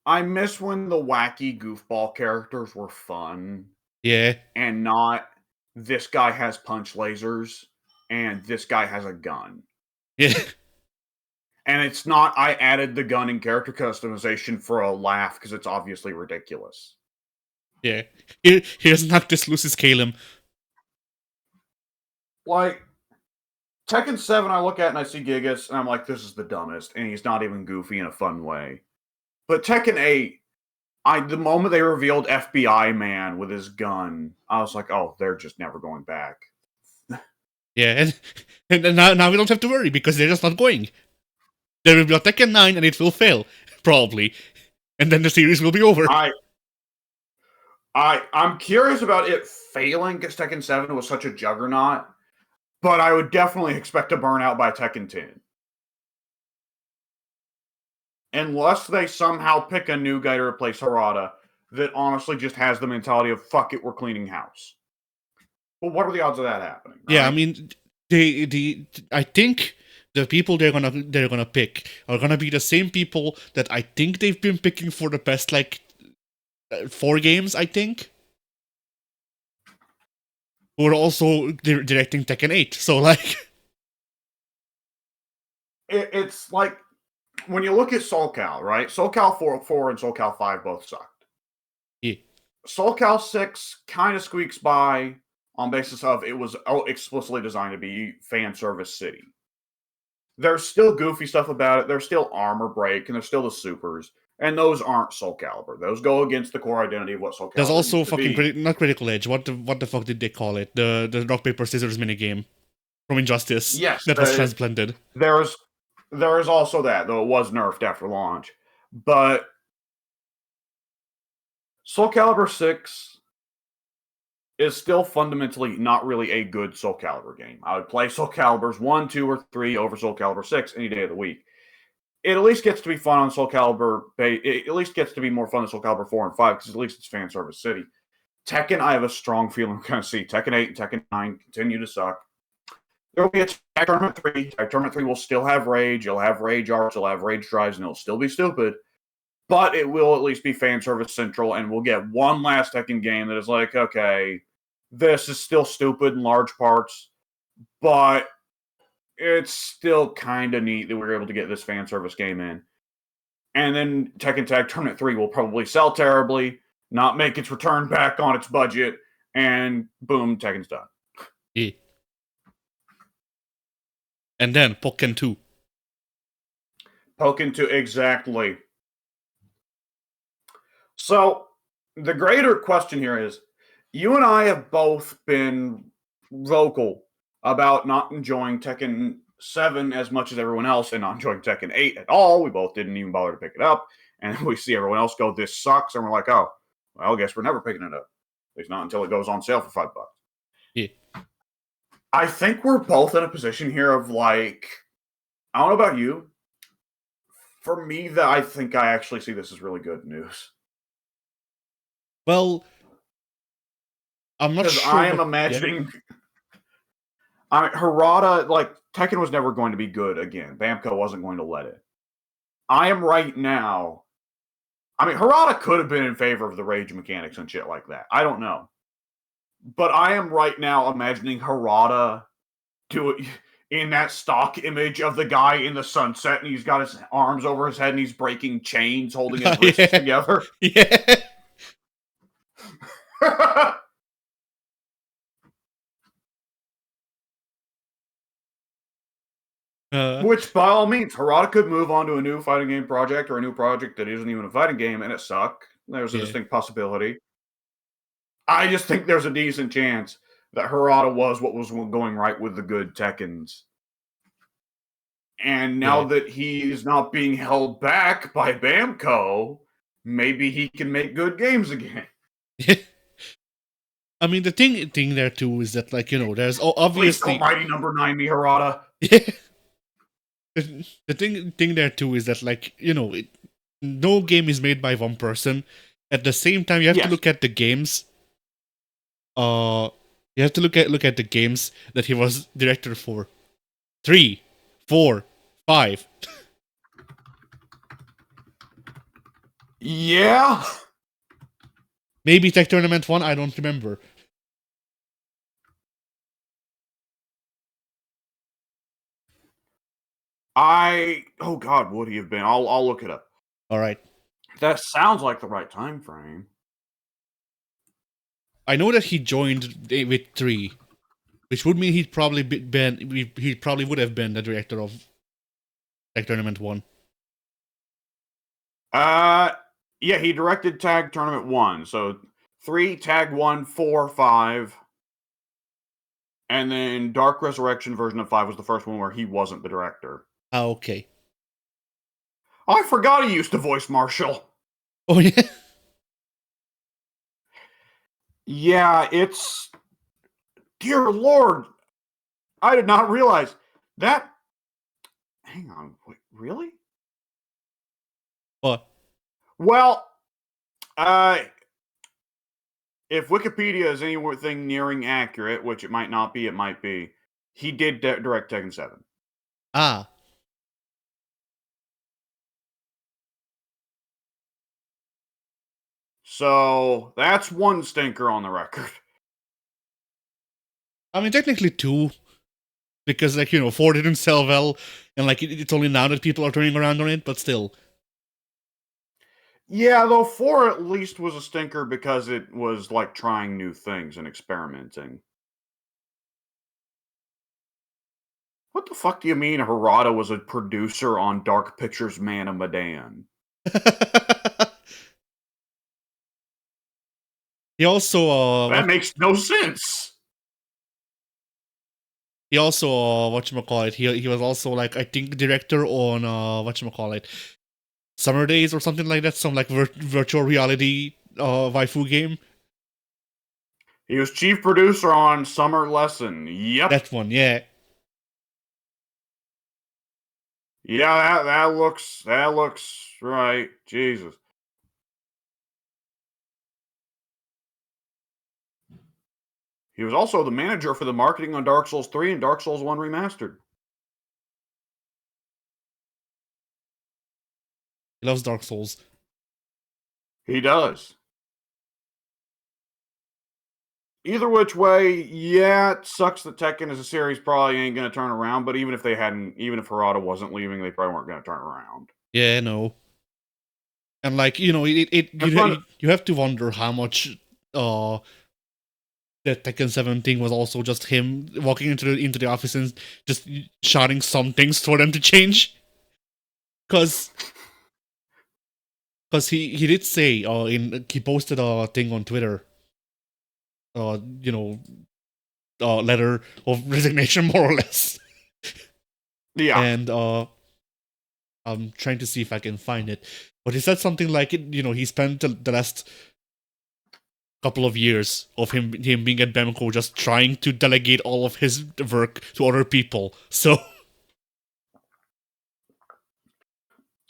I miss when the wacky goofball characters were fun. Yeah. And not, this guy has punch lasers, and this guy has a gun. Yeah. And it's not, I added the gun in character customization for a laugh, because it's obviously ridiculous. Yeah. Here's Noctis Lucis Calum. Tekken 7 I look at and I see Gigas, and I'm like, this is the dumbest, and he's not even goofy in a fun way. But Tekken 8, the moment they revealed FBI Man with his gun, I was like, oh, they're just never going back. Yeah, and now we don't have to worry, because they're just not going. There will be a Tekken 9 and it will fail, probably. And then the series will be over. I'm curious about it failing, because Tekken 7 was such a juggernaut, but I would definitely expect a burnout by Tekken 10. Unless they somehow pick a new guy to replace Harada that honestly just has the mentality of, fuck it, we're cleaning house. But what are the odds of that happening? Right? Yeah, I mean, I think the people they're gonna pick are gonna be the same people that I think they've been picking for the past 4 games, I think. Who are also directing Tekken 8. So it's like, when you look at Soul Cal, right? Soul Cal 4 and Soul Cal 5 both sucked. Yeah. Soul Cal 6 kind of squeaks by on basis of it was explicitly designed to be fan service city. There's still goofy stuff about it. There's still armor break, and there's still the supers. And those aren't Soul Calibur. Those go against the core identity of what Soul Calibur There's also fucking not Critical Edge. What the fuck did they call it? The rock paper scissors minigame from Injustice. Yes, that was transplanted. There is also that, though it was nerfed after launch. But Soul Calibur 6 is still fundamentally not really a good Soul Calibur game. I would play Soul Caliburs 1, 2, or 3 over Soul Calibur 6 any day of the week. It at least gets to be fun on Soul Calibur. It at least gets to be more fun than Soul Calibur 4 and 5 because at least it's fan service city. Tekken, I have a strong feeling we're going to see. Tekken 8 and Tekken 9 continue to suck. There will be a Tag Tournament 3. Tag Tournament 3 will still have Rage. You'll have Rage Arts. You'll have Rage Drives, and it'll still be stupid. But it will at least be fan service central, and we'll get one last Tekken game that is like, okay, this is still stupid in large parts, but it's still kind of neat that we were able to get this fan service game in. And then Tekken Tag Tournament 3 will probably sell terribly, not make its return back on its budget, and boom, Tekken's done. Yeah. And then Pokken 2. Pokken 2, exactly. So, the greater question here is, you and I have both been vocal about not enjoying Tekken 7 as much as everyone else and not enjoying Tekken 8 at all. We both didn't even bother to pick it up. And we see everyone else go, this sucks. And we're like, oh, well, I guess we're never picking it up. At least not until it goes on sale for $5. Yeah. I think we're both in a position here of like, I don't know about you. For me, I think I actually see this as really good news. Well, I'm not sure. I am imagining... Harada, like, Tekken was never going to be good again. Bamco wasn't going to let it. I am right now... Harada could have been in favor of the rage mechanics and shit like that. I don't know. But I am right now imagining Harada in that stock image of the guy in the sunset, and he's got his arms over his head, and he's breaking chains, holding his wrists together. Yeah. Which, by all means, Harada could move on to a new fighting game project or a new project that isn't even a fighting game, and it suck. There's a distinct possibility. I just think there's a decent chance that Harada was what was going right with the good Tekkens. And now that he is not being held back by Bamco, maybe he can make good games again. I mean, the thing there too is that, like, there's obviously Almighty number 9 me Harada. Yeah. The thing there too is that, like, no game is made by one person. At the same time, you have to look at the games. You have to look at the games that he was director for. 3, 4, 5. Yeah. Maybe Tech Tournament 1, I don't remember. Oh God, would he have been? I'll look it up. All right. That sounds like the right time frame. I know that he joined with 3, which would mean he probably would have been the director of Tag Tournament 1. Yeah, he directed Tag Tournament 1. So 3, Tag 1, 4, 5. And then Dark Resurrection version of 5 was the first one where he wasn't the director. Ah, okay. I forgot he used to voice Marshall. Oh, yeah? Yeah, it's... Dear Lord! I did not realize that... Hang on, wait, really? What? Well, if Wikipedia is anything nearing accurate, which it might not be, it might be, he did direct Tekken 7. Ah. So, that's one stinker on the record. I mean, technically 2. Because, like, 4 didn't sell well, and, like, it's only now that people are turning around on it, but still. Yeah, though 4 at least was a stinker because it was, like, trying new things and experimenting. What the fuck do you mean Harada was a producer on Dark Pictures' Man of Medan? He also, that makes no sense. He also, whatchamacallit, he was also, like, I think, director on, whatchamacallit, Summer Days or something like that, some, like, virtual reality waifu game? He was chief producer on Summer Lesson. Yep. That one, yeah. Yeah, that looks right. Jesus. He was also the manager for the marketing on Dark Souls 3 and Dark Souls 1 Remastered. He loves Dark Souls. He does. Either which way, yeah, it sucks that Tekken as a series probably ain't going to turn around, but even if Harada wasn't leaving, they probably weren't going to turn around. Yeah, no. And like, you have to wonder how much the Tekken 7 thing was also just him walking into the office and just shouting some things for them to change. Cause he did say he posted a thing on Twitter, letter of resignation more or less. Yeah. And I'm trying to see if I can find it. But he said something like, he spent the last couple of years of him being at Bemco just trying to delegate all of his work to other people. So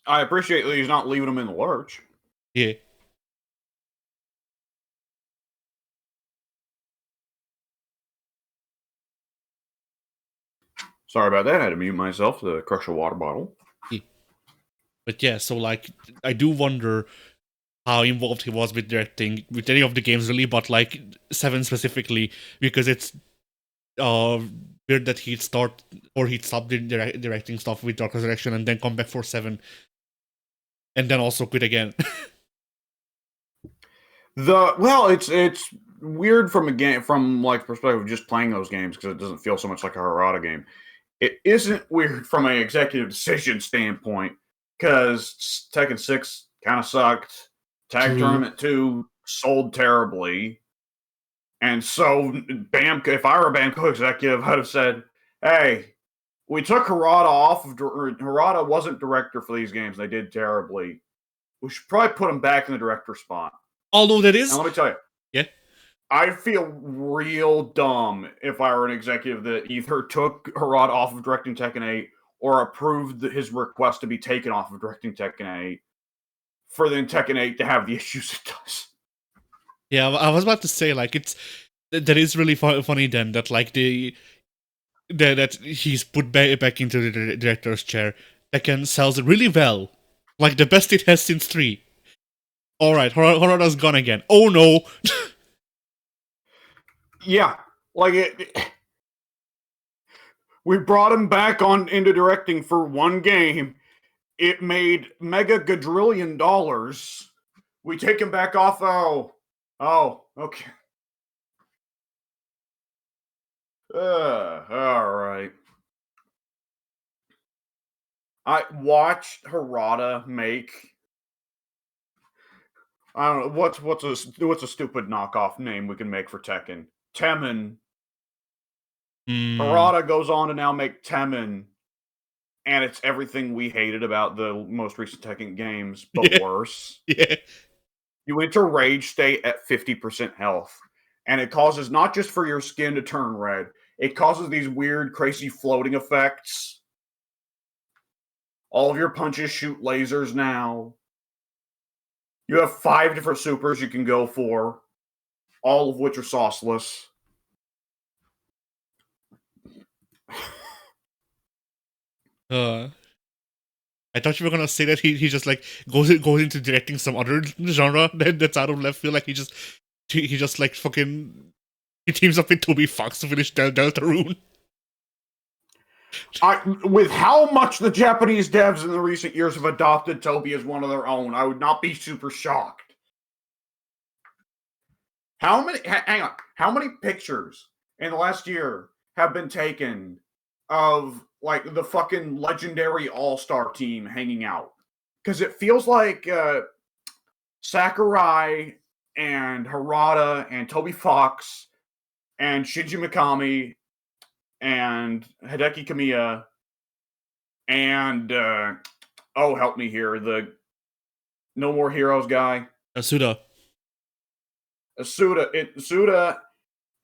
I appreciate that he's not leaving them in the lurch. yeah. Sorry about that. I had to mute myself to crush a water bottle. Yeah. But yeah, so like I do wonder how involved he was with directing with any of the games really, but like 7 specifically, because it's weird that he'd stop directing stuff with Dark Resurrection and then come back for 7 and then also quit again. It's weird from perspective of just playing those games because it doesn't feel so much like a Harada game. It isn't weird from an executive decision standpoint because Tekken 6 kind of sucked. Tag Tournament 2 sold terribly. And so, if I were a Bamco executive, I'd have said, hey, we took Harada off of... Harada wasn't director for these games. They did terribly. We should probably put him back in the director spot. Although that is... And let me tell you. Yeah? I'd feel real dumb if I were an executive that either took Harada off of directing Tekken 8 or approved his request to be taken off of directing Tekken 8 for then Tekken 8 to have the issues it does. Yeah, I was about to say, like, that is really funny then, that, like, that he's put back into the director's chair. Tekken sells really well. Like, the best it has since 3. Alright, Harada's gone again. Oh no! Yeah, like we brought him back into directing for one game. It made mega gadrillion dollars. We take him back off. Oh, okay. All right. I watched Harada make. I don't know what's a stupid knockoff name we can make for Tekken. Temmen. Harada goes on to now make Temmen, and it's everything we hated about the most recent Tekken games, but worse. Yeah. You enter rage state at 50% health, and it causes not just for your skin to turn red, it causes these weird, crazy floating effects. All of your punches shoot lasers now. You have 5 different supers you can go for, all of which are sauceless. I thought you were gonna say that he just like goes into directing some other genre that's out of left field. Like he just like fucking he teams up with Toby Fox to finish Deltarune. With how much the Japanese devs in the recent years have adopted Toby as one of their own, I would not be super shocked. Hang on. How many pictures in the last year have been taken of like the fucking legendary all-star team hanging out? Because it feels like Sakurai and Harada and Toby Fox and Shinji Mikami and Hideki Kamiya and help me here, the No More Heroes guy. Suda. Suda,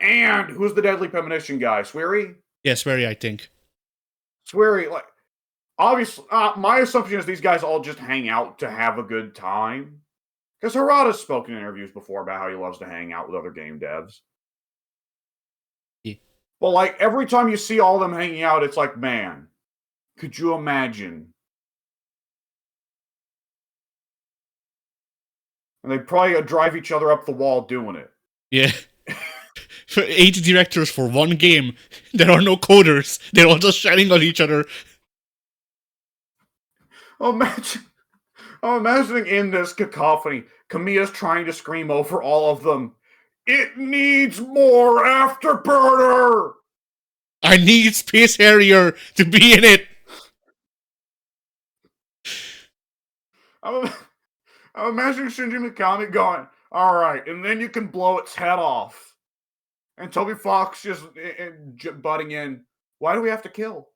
and who's the Deadly Premonition guy? Sweary? Yes, very, I think. Sweary, like, obviously, my assumption is these guys all just hang out to have a good time. Because Harada's spoken in interviews before about how he loves to hang out with other game devs. Yeah. But, like, every time you see all of them hanging out, it's like, man, could you imagine? And they'd probably drive each other up the wall doing it. Yeah. 8 directors for one game. There are no coders. They're all just shining on each other. I'm imagining in this cacophony, Kamiya's trying to scream over all of them. It needs more Afterburner! I need Space Harrier to be in it. I'm imagining Shinji Mikami going, all right, and then you can blow its head off. And Toby Fox just butting in, why do we have to kill?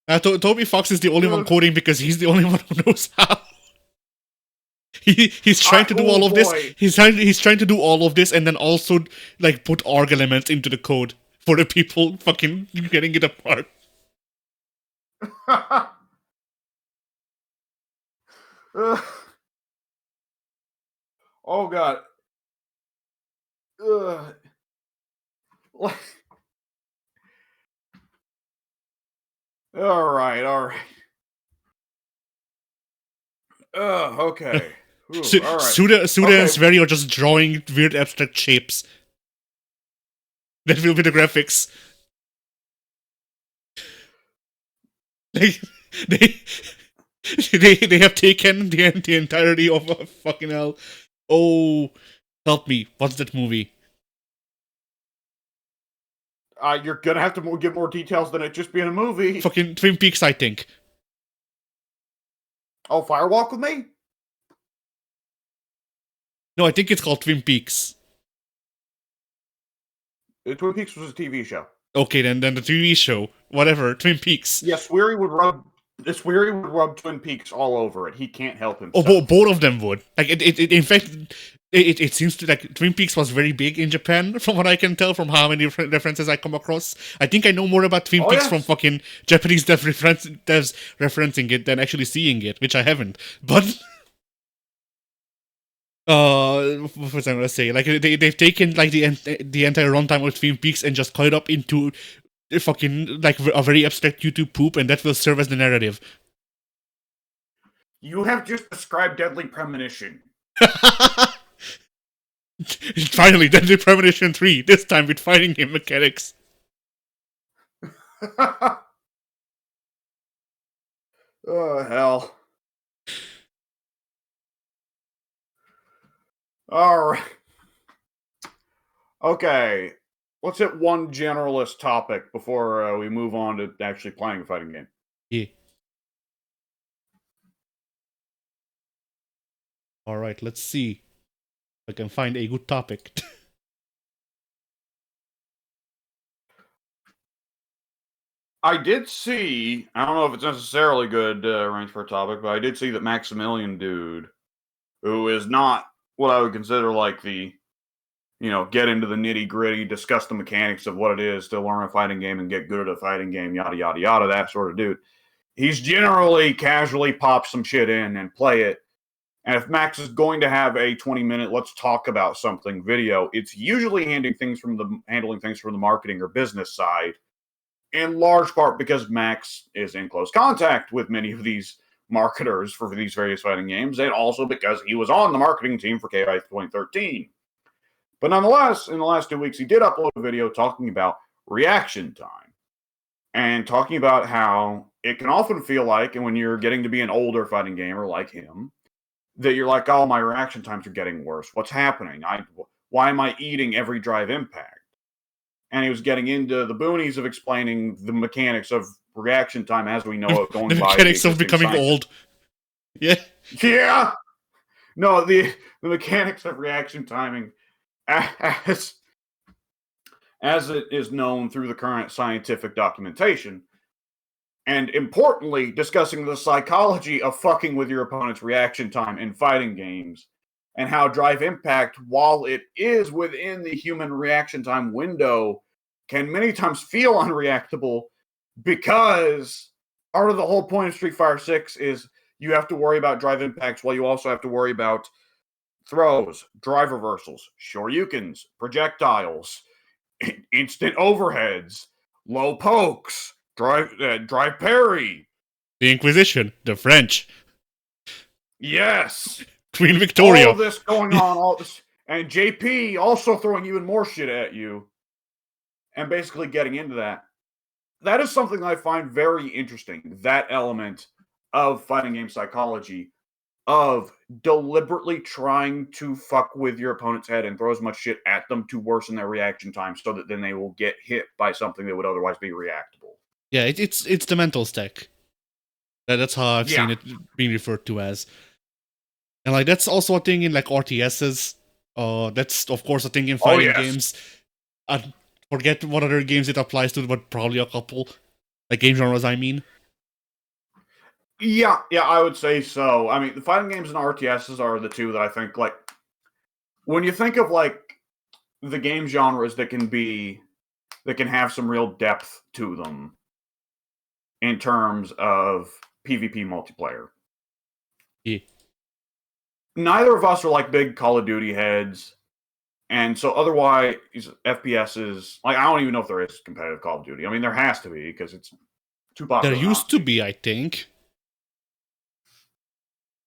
Toby Fox is the only one coding because he's the only one who knows how. He's trying to do all of this. He's trying to do all of this and then also like put ARG elements into the code for the people fucking getting it apart. Oh god. All right. Okay. Ooh, all right. Suda and Sverry are just drawing weird abstract shapes. That will be the graphics. They have taken the entirety of fucking hell. Oh, help me! What's that movie? You're gonna have to give more details than it just being a movie. Fucking Twin Peaks, I think. Oh, Firewalk with Me? No, I think it's called Twin Peaks. Twin Peaks was a TV show. Okay, then the TV show, whatever, Twin Peaks. Yes, Sweary would rub Twin Peaks all over it. He can't help himself. Oh, both of them would. Like in fact, it seems to like Twin Peaks was very big in Japan, from what I can tell from how many references I come across. I think I know more about Twin Peaks from fucking Japanese devs referencing it than actually seeing it, which I haven't. But what was I gonna say? Like they've taken like the entire runtime of Twin Peaks and just cut it up into fucking like a very abstract YouTube poop, and that will serve as the narrative. You have just described Deadly Premonition. Finally, Deadly Premonition 3, this time with fighting game mechanics. Oh, hell. Alright. Okay. Let's hit one generalist topic before we move on to actually playing a fighting game. Yeah. Alright, let's see if I can find a good topic. I did see, I don't know if it's necessarily good range for a topic, but I did see that Maximilian dude, who is not what I would consider like the, get into the nitty gritty, discuss the mechanics of what it is to learn a fighting game and get good at a fighting game, yada, yada, yada, that sort of dude. He's generally casually pop some shit in and play it. And if Max is going to have a 20-minute let's talk about something video, it's usually handling things from the marketing or business side, in large part because Max is in close contact with many of these marketers for these various fighting games, and also because he was on the marketing team for KI 2013. But nonetheless, in the last 2 weeks, he did upload a video talking about reaction time and talking about how it can often feel like, and when you're getting to be an older fighting gamer like him, that you're like, oh, my reaction times are getting worse. What's happening? Why am I eating every drive impact? And he was getting into the boonies of explaining the mechanics of reaction time as we know it going by. The mechanics of becoming old. Yeah. Yeah. No, the mechanics of reaction timing as it is known through the current scientific documentation. And importantly, discussing the psychology of fucking with your opponent's reaction time in fighting games and how drive impact, while it is within the human reaction time window, can many times feel unreactable because part of the whole point of Street Fighter 6 is you have to worry about drive impacts while you also have to worry about throws, drive reversals, shoryukens, projectiles, instant overheads, low pokes, drive parry. The Inquisition, the French, Yes. Queen Victoria. All of this going on, all this, and JP also throwing even more shit at you, and basically getting into that. That is something I find very interesting. That element of fighting game psychology, of deliberately trying to fuck with your opponent's head and throw as much shit at them to worsen their reaction time, so that then they will get hit by something that would otherwise be reactable. Yeah, it's the mental stack. That's how I've seen it being referred to as. And like that's also a thing in like RTSs. That's of course a thing in fighting games. I forget what other games it applies to, but probably a couple. Like game genres, I mean. Yeah, I would say so. I mean, the fighting games and RTSs are the two that I think, like, when you think of like the game genres that can have some real depth to them in terms of PvP multiplayer. Yeah. Neither of us are like big Call of Duty heads. And so otherwise, FPSs, like, I don't even know if there is competitive Call of Duty. I mean, there has to be because it's too popular. There used to be, I think.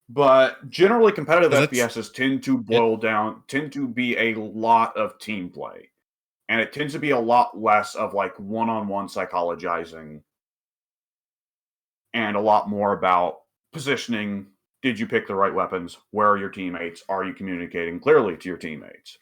But generally, competitive FPSs tend to be a lot of team play. And it tends to be a lot less of like one-on-one psychologizing and a lot more about positioning. Did you pick the right weapons? Where are your teammates? Are you communicating clearly to your teammates?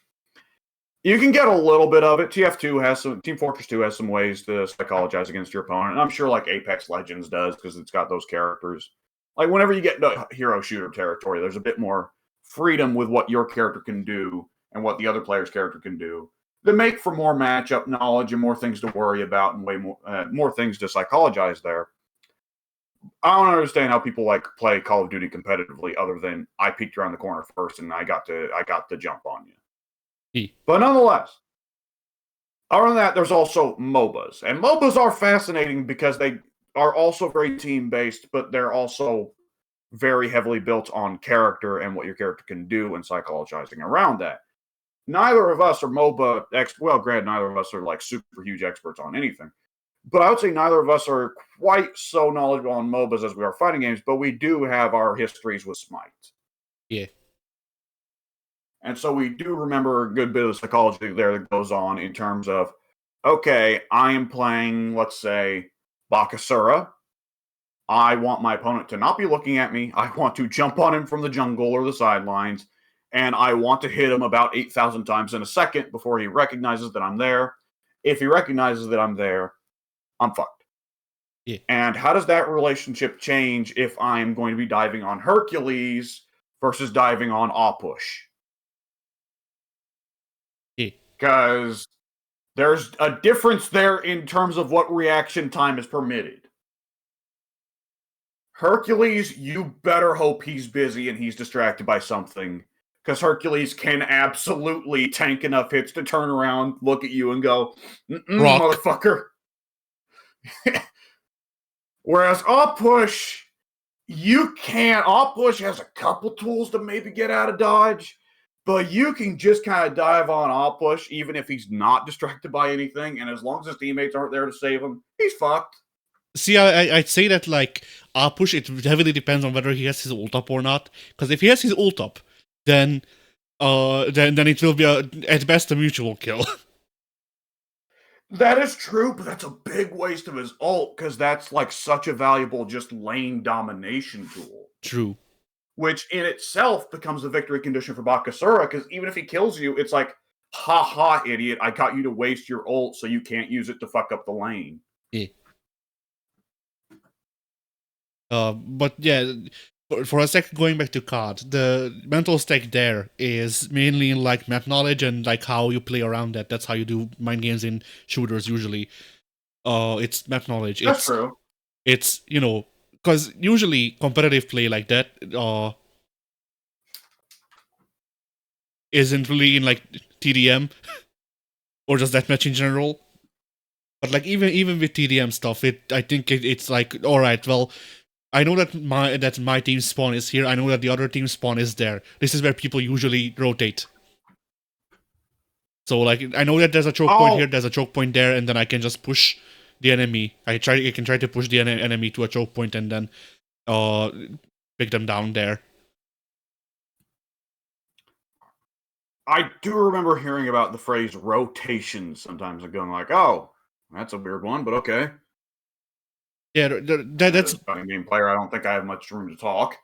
You can get a little bit of it. Team Fortress 2 has some ways to psychologize against your opponent. And I'm sure like Apex Legends does because it's got those characters. Like whenever you get into hero shooter territory, there's a bit more freedom with what your character can do and what the other player's character can do. That make for more matchup knowledge and more things to worry about and way more things to psychologize there. I don't understand how people like play Call of Duty competitively, other than I peeked around the corner first and I got the jump on you. But nonetheless, other than that, there's also MOBAs, and MOBAs are fascinating because they are also very team based, but they're also very heavily built on character and what your character can do and psychologizing around that. Neither of us are MOBA well, granted, neither of us are like super huge experts on anything. But I would say neither of us are quite so knowledgeable on MOBAs as we are fighting games, but we do have our histories with Smite. Yeah. And so we do remember a good bit of psychology there that goes on in terms of, okay, I am playing, let's say, Bakasura. I want my opponent to not be looking at me. I want to jump on him from the jungle or the sidelines, and I want to hit him about 8,000 times in a second before he recognizes that I'm there. If he recognizes that I'm there, I'm fucked. Yeah. And how does that relationship change if I'm going to be diving on Hercules versus diving on Apush? Because there's a difference there in terms of what reaction time is permitted. Hercules, you better hope he's busy and he's distracted by something. Because Hercules can absolutely tank enough hits to turn around, look at you, and go, motherfucker. Whereas Apush, you can't. Apush has a couple tools to maybe get out of dodge, but you can just kind of dive on Apush even if he's not distracted by anything, and as long as his teammates aren't there to save him, he's fucked. See, I'd say that like Apush, it heavily depends on whether he has his ult up or not. Because if he has his ult up, then it will be at best a mutual kill. That is true, but that's a big waste of his ult, because that's like such a valuable just lane domination tool. True. Which in itself becomes a victory condition for Bakasura, because even if he kills you, it's like, ha ha, idiot, I got you to waste your ult so you can't use it to fuck up the lane. Yeah. But yeah, for a second, going back to COD, the mental stack there is mainly in like map knowledge and like how you play around that. That's how you do mind games in shooters usually. It's map knowledge. That's true. It's, you know, because usually competitive play like that, isn't really in like TDM or just deathmatch in general. But like even with TDM stuff, I think it's like, all right, well, I know that my team spawn is here. I know that the other team spawn is there. This is where people usually rotate. So like I know that there's a choke point here, there's a choke point there, and then I can just push the enemy. I can try to push the enemy to a choke point and then pick them down there. I do remember hearing about the phrase rotation sometimes and going like, oh, that's a weird one, but okay. Yeah, that's a fighting game player. I don't think I have much room to talk.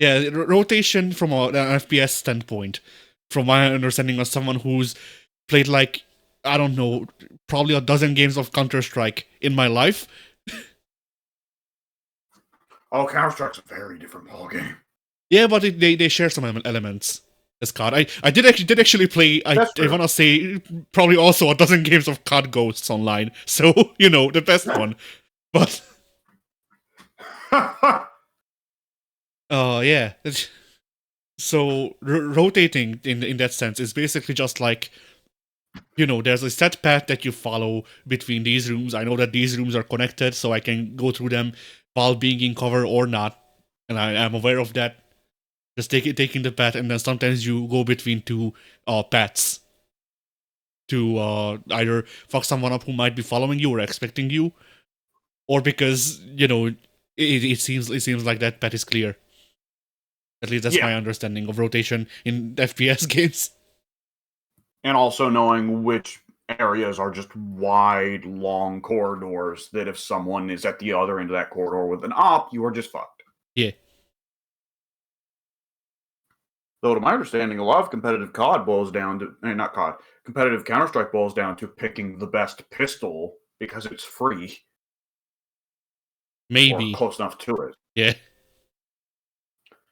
Yeah, rotation from an FPS standpoint, from my understanding of someone who's played like, I don't know, probably a dozen games of Counter-Strike in my life. Oh, Counter-Strike's a very different ballgame. Yeah, but they share some elements. As COD, I did actually play. I want to say probably also a dozen games of COD Ghosts online. So you know the best one, but yeah. So rotating in that sense is basically just like, you know, there's a set path that you follow between these rooms. I know that these rooms are connected, so I can go through them while being in cover or not, and I am aware of that. Just taking the path, and then sometimes you go between two paths to either fuck someone up who might be following you or expecting you, or because, you know, it seems like that path is clear. At least that's my understanding of rotation in FPS games. And also knowing which areas are just wide, long corridors that if someone is at the other end of that corridor with an op, you are just fucked. Yeah. Though, to my understanding, a lot of competitive COD boils down to, not COD, competitive Counter-Strike boils down to picking the best pistol because it's free. Maybe. Or close enough to it. Yeah.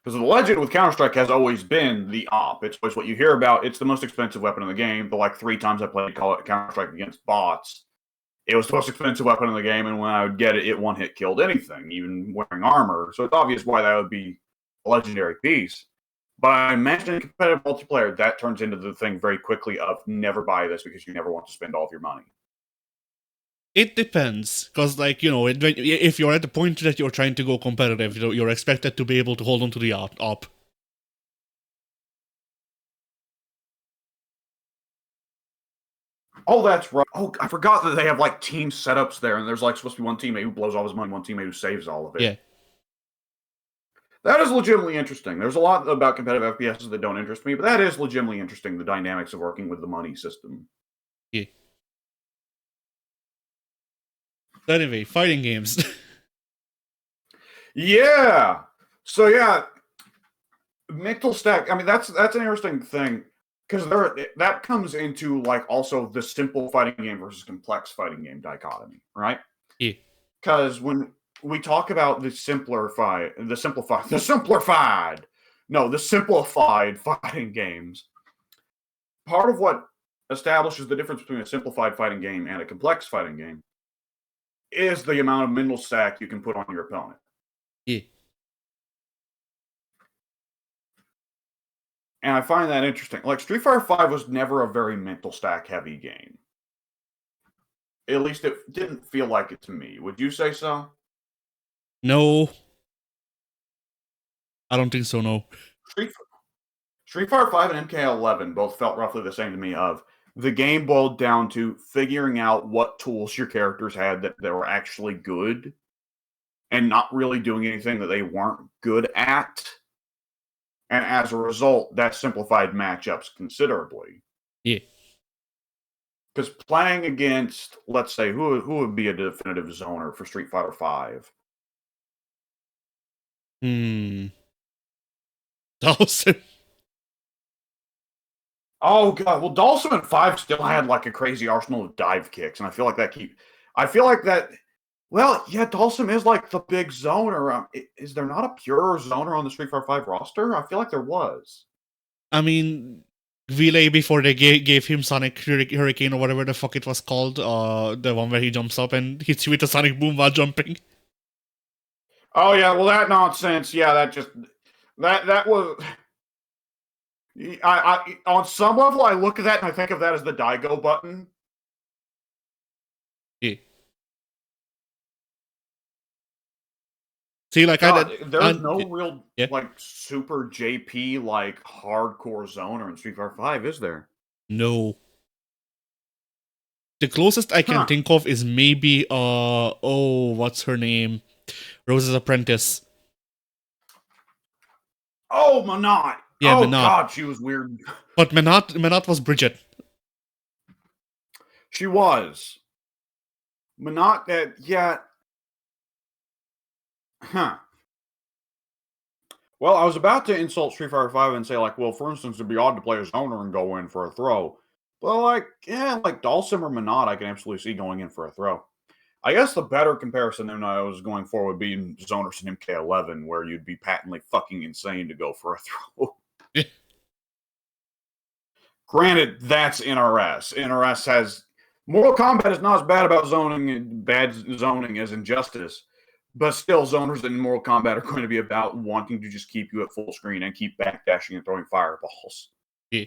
Because the legend with Counter-Strike has always been the op. It's always what you hear about. It's the most expensive weapon in the game. But like 3 times I played Counter-Strike against bots, it was the most expensive weapon in the game, and when I would get it, it one-hit killed anything, even wearing armor. So it's obvious why that would be a legendary piece. But I imagine in competitive multiplayer, that turns into the thing very quickly of never buy this because you never want to spend all of your money. It depends, because, like, you know, if you're at the point that you're trying to go competitive, you're expected to be able to hold on to the op. Oh, that's right. Oh, I forgot that they have, like, team setups there, and there's, like, supposed to be one teammate who blows all his money, one teammate who saves all of it. Yeah. That is legitimately interesting. There's a lot about competitive FPSs that don't interest me, but that is legitimately interesting, the dynamics of working with the money system. Yeah. But anyway, fighting games. Yeah. So, yeah. Mental stack, I mean, that's an interesting thing, because that comes into, like, also the simple fighting game versus complex fighting game dichotomy, right? Yeah. Because when we talk about the simplified fighting games, part of what establishes the difference between a simplified fighting game and a complex fighting game is the amount of mental stack you can put on your opponent. Yeah. And I find that interesting. Like, Street Fighter V was never a very mental stack heavy game. At least it didn't feel like it to me. Would you say so? No. I don't think so, no. Street Fighter V and MK11 both felt roughly the same to me of the game boiled down to figuring out what tools your characters had that were actually good and not really doing anything that they weren't good at. And as a result, that simplified matchups considerably. Yeah. Because playing against, let's say, who would be a definitive zoner for Street Fighter V? Dawson. Oh god, well, Dawson and 5 still had like a crazy arsenal of dive kicks, and I feel like that. Well, yeah, Dawson is like the big zoner. Is there not a pure zoner on the Street Fighter V roster? I feel like there was. I mean, Relay before they gave him Sonic Hurricane or whatever the fuck it was called, the one where he jumps up and hits you with a Sonic Boom while jumping. Oh yeah, well that nonsense. Yeah, that was. On some level, I look at that and I think of that as the Daigo button. Yeah. See, like God, there's no I real yeah, like super JP like hardcore zoner in Street Fighter Five, is there? no. The closest I can Huh. think of is maybe what's her name? Rose's apprentice. Oh, Manat. Yeah, Oh Menat. God, she was weird. But Menat was Bridget. She was Manat. That yeah. Huh. Well, I was about to insult Street Fighter Five and say like, well, for instance, it'd be odd to play a zoner and go in for a throw. But like, yeah, like Dhalsim or Manat, I can absolutely see going in for a throw. I guess the better comparison than I was going for would be Zoners in MK11, where you'd be patently fucking insane to go for a throw. Granted, that's NRS. NRS has Mortal Kombat is not as bad about bad zoning as Injustice, but still, zoners in Mortal Kombat are going to be about wanting to just keep you at full screen and keep backdashing and throwing fireballs. Yeah.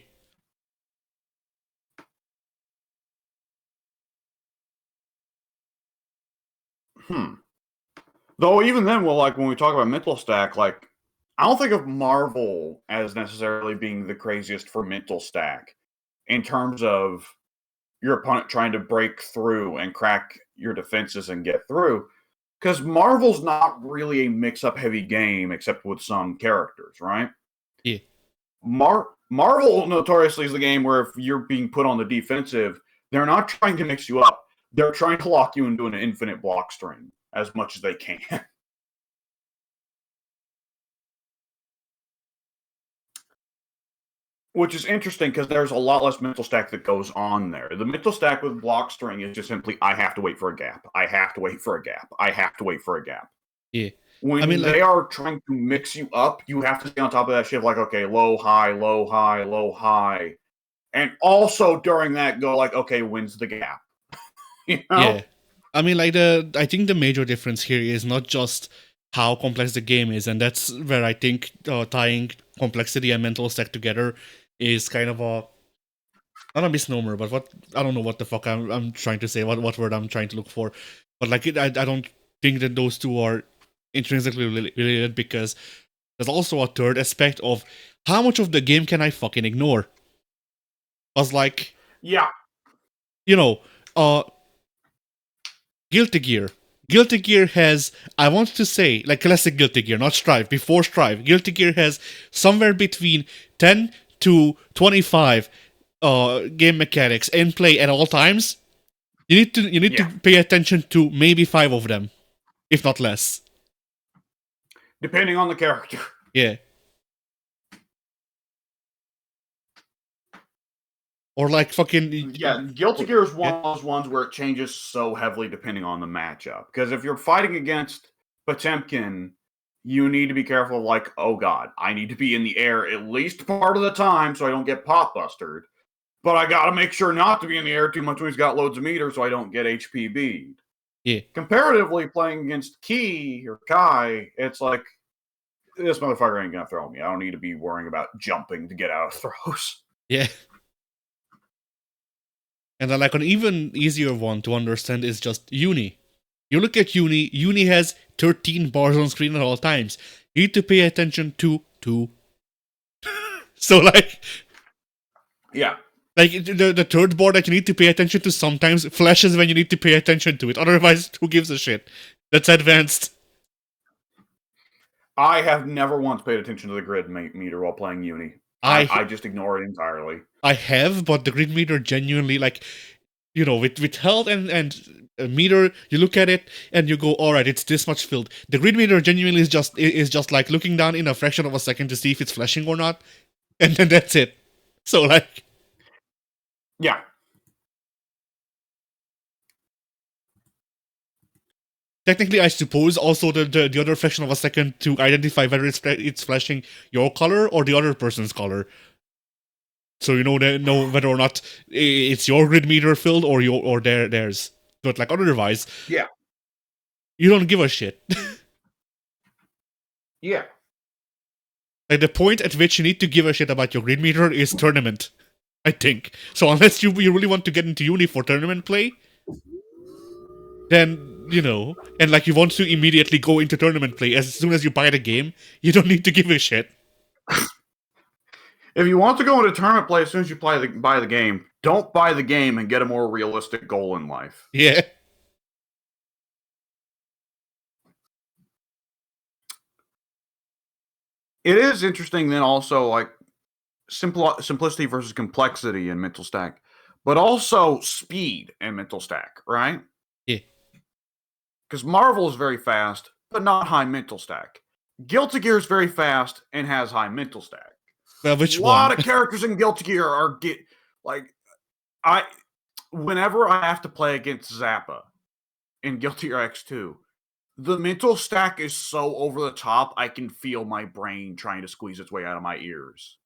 Though even then, well, like when we talk about mental stack, like I don't think of Marvel as necessarily being the craziest for mental stack in terms of your opponent trying to break through and crack your defenses and get through. Because Marvel's not really a mix-up heavy game, except with some characters, right? Yeah. Marvel notoriously is the game where if you're being put on the defensive, they're not trying to mix you up. They're trying to lock you into an infinite block string as much as they can. Which is interesting because there's a lot less mental stack that goes on there. The mental stack with block string is just simply, I have to wait for a gap. I have to wait for a gap. I have to wait for a gap. Yeah. I mean, When they like, are trying to mix you up, you have to stay on top of that shit. Like, okay, low, high, low, high, low, high. And also during that, go like, okay, when's the gap? You know? yeah. I mean, I think the major difference here is not just how complex the game is, and that's where I think tying complexity and mental stack together is kind of a not a misnomer, but what I don't know what the fuck I'm trying to say, what word I'm trying to look for, but like I don't think that those two are intrinsically related because there's also a third aspect of how much of the game can I fucking ignore. I was like, Yeah. you know, uh, Guilty Gear. Guilty Gear has, I want to say, like classic Guilty Gear, not Strive, before Strive. Guilty Gear has somewhere between 10 to 25 game mechanics in play at all times. You need to Yeah. pay attention to maybe 5 of them, if not less. Depending on the character. Yeah. Or like fucking Yeah, Guilty Gear is one yeah, of those ones where it changes so heavily depending on the matchup. Because if you're fighting against Potemkin, you need to be careful. Like, oh god, I need to be in the air at least part of the time so I don't get pop bustered. But I got to make sure not to be in the air too much when he's got loads of meters so I don't get HPB'd. yeah, Comparatively, playing against Key or Kai, it's like this motherfucker ain't gonna throw me. I don't need to be worrying about jumping to get out of throws. yeah. And then like an even easier one to understand is just Uni. You look at Uni, Uni has 13 bars on screen at all times. You need to pay attention to two. So Yeah. like the third bar that you need to pay attention to sometimes flashes when you need to pay attention to it. Otherwise, who gives a shit? That's advanced. I have never once paid attention to the grid meter while playing Uni. I just ignore it entirely. I have, but the grid meter genuinely like with health and meter, you look at it and you go, all right, it's this much filled. The grid meter genuinely is just like looking down in a fraction of a second to see if it's flashing or not, and then that's it. So like, Yeah. technically, I suppose also the other fraction of a second to identify whether it's flashing your color or the other person's color. So you know whether or not it's your grid meter filled or theirs. But like otherwise, Yeah. you don't give a shit. Yeah. Like the point at which you need to give a shit about your green meter is tournament, I think. So unless you really want to get into uni for tournament play, then and like you want to immediately go into tournament play as soon as you buy the game, you don't need to give a shit. If you want to go into tournament play as soon as you buy the game, don't buy the game and get a more realistic goal in life. Yeah. It is interesting then also like simplicity versus complexity in mental stack, but also speed and mental stack, right? Yeah. Because Marvel is very fast, but not high mental stack. Guilty Gear is very fast and has high mental stack. Which a one? lot of characters in Guilty Gear are whenever I have to play against Zappa in Guilty Gear X2, the mental stack is so over the top, I can feel my brain trying to squeeze its way out of my ears.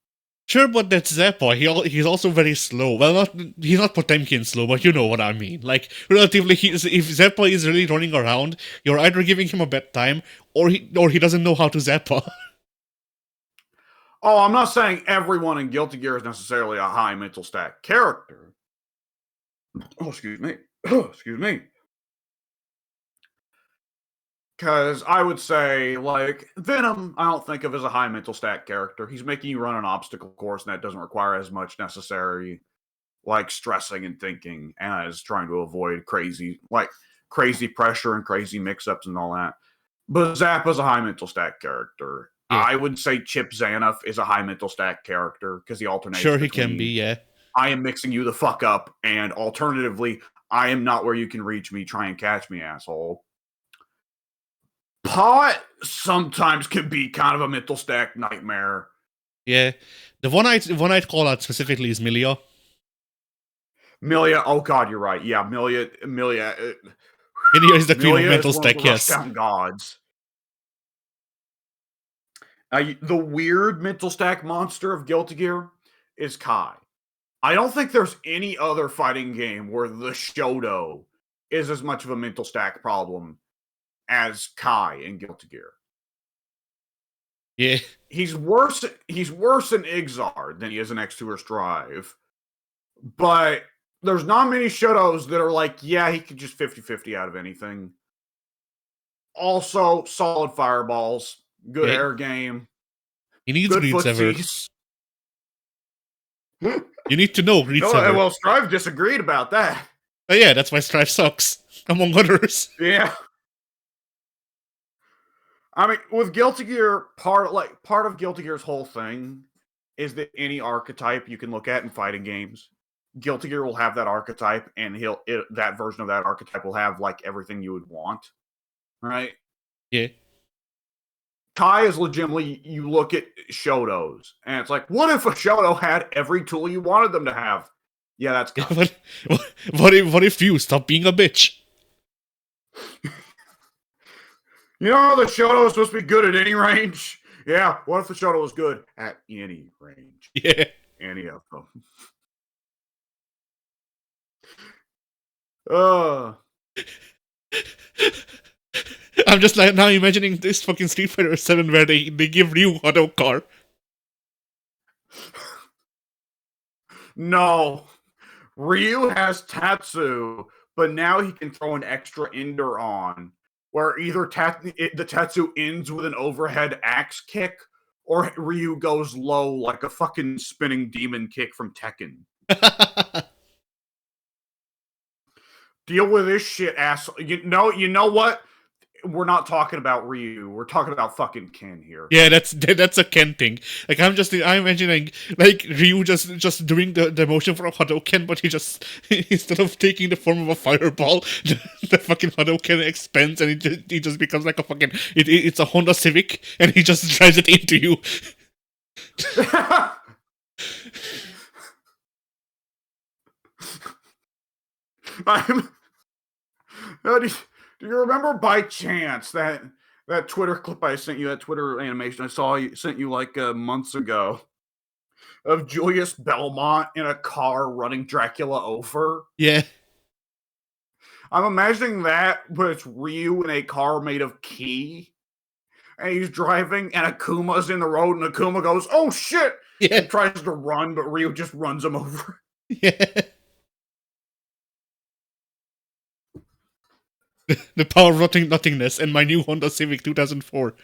Sure, but that's Zappa. He's also very slow. Well, he's not Potemkin slow, but you know what I mean. Like, relatively, if Zappa is really running around, you're either giving him a bad time, or he doesn't know how to Zappa. Oh, I'm not saying everyone in Guilty Gear is necessarily a high mental stack character. Oh, excuse me. Excuse me. Because I would say, like, Venom, I don't think of as a high mental stack character. He's making you run an obstacle course, and that doesn't require as much necessary, like, stressing and thinking as trying to avoid crazy pressure and crazy mix-ups and all that. But Zappa's a high mental stack character. Yeah. I would say Chip Zanoff is a high mental stack character because he alternates. Sure, he can be, yeah. I am mixing you the fuck up, and alternatively, I am not where you can reach me. Try and catch me, asshole. Pot sometimes can be kind of a mental stack nightmare. Yeah, the one I'd call out specifically is Milia. Milia, oh god, you're right. Yeah, Milia. Milia is the queen of mental stack. Yes, gods. The weird mental stack monster of Guilty Gear is Kai. I don't think there's any other fighting game where the Shoto is as much of a mental stack problem as Kai in Guilty Gear. Yeah. He's worse in Ixard than he is in X2 or Strive. But there's not many Shotos that are like, yeah, he could just 50-50 out of anything. Also, solid fireballs, good air game. He needs Greed Sever. You need to know Greed Sever. Well, Strive disagreed about that. Oh yeah, that's why Strive sucks, among others. Yeah. I mean, with Guilty Gear, part of Guilty Gear's whole thing is that any archetype you can look at in fighting games, Guilty Gear will have that archetype, and that version of that archetype will have like everything you would want, right? Yeah. Kai is legitimately, you look at Shotos, and it's like, what if a Shoto had every tool you wanted them to have? Yeah, that's Kai. What if you stop being a bitch? You know the Shoto is supposed to be good at any range? Yeah, what if the Shoto was good at any range? Yeah. Any of them. I'm just like now imagining this fucking Street Fighter 7 where they give Ryu Hadouken. No. Ryu has Tatsu, but now he can throw an extra ender on, where either the Tatsu ends with an overhead axe kick, or Ryu goes low like a fucking spinning demon kick from Tekken. Deal with this shit, asshole. You know what? We're not talking about Ryu. We're talking about fucking Ken here. Yeah, that's a Ken thing. Like I'm imagining like Ryu just doing the motion for a Hadouken, but he just instead of taking the form of a fireball, the fucking Hadouken expands and he just becomes like a fucking it's a Honda Civic and he just drives it into you. Do you remember by chance that Twitter clip I sent you, that Twitter animation sent you like months ago of Julius Belmont in a car running Dracula over? Yeah. I'm imagining that, but it's Ryu in a car made of ki. and he's driving, and Akuma's in the road, and Akuma goes, "Oh shit!" Yeah. and tries to run, but Ryu just runs him over. Yeah. The power of nothingness and my new Honda Civic 2004.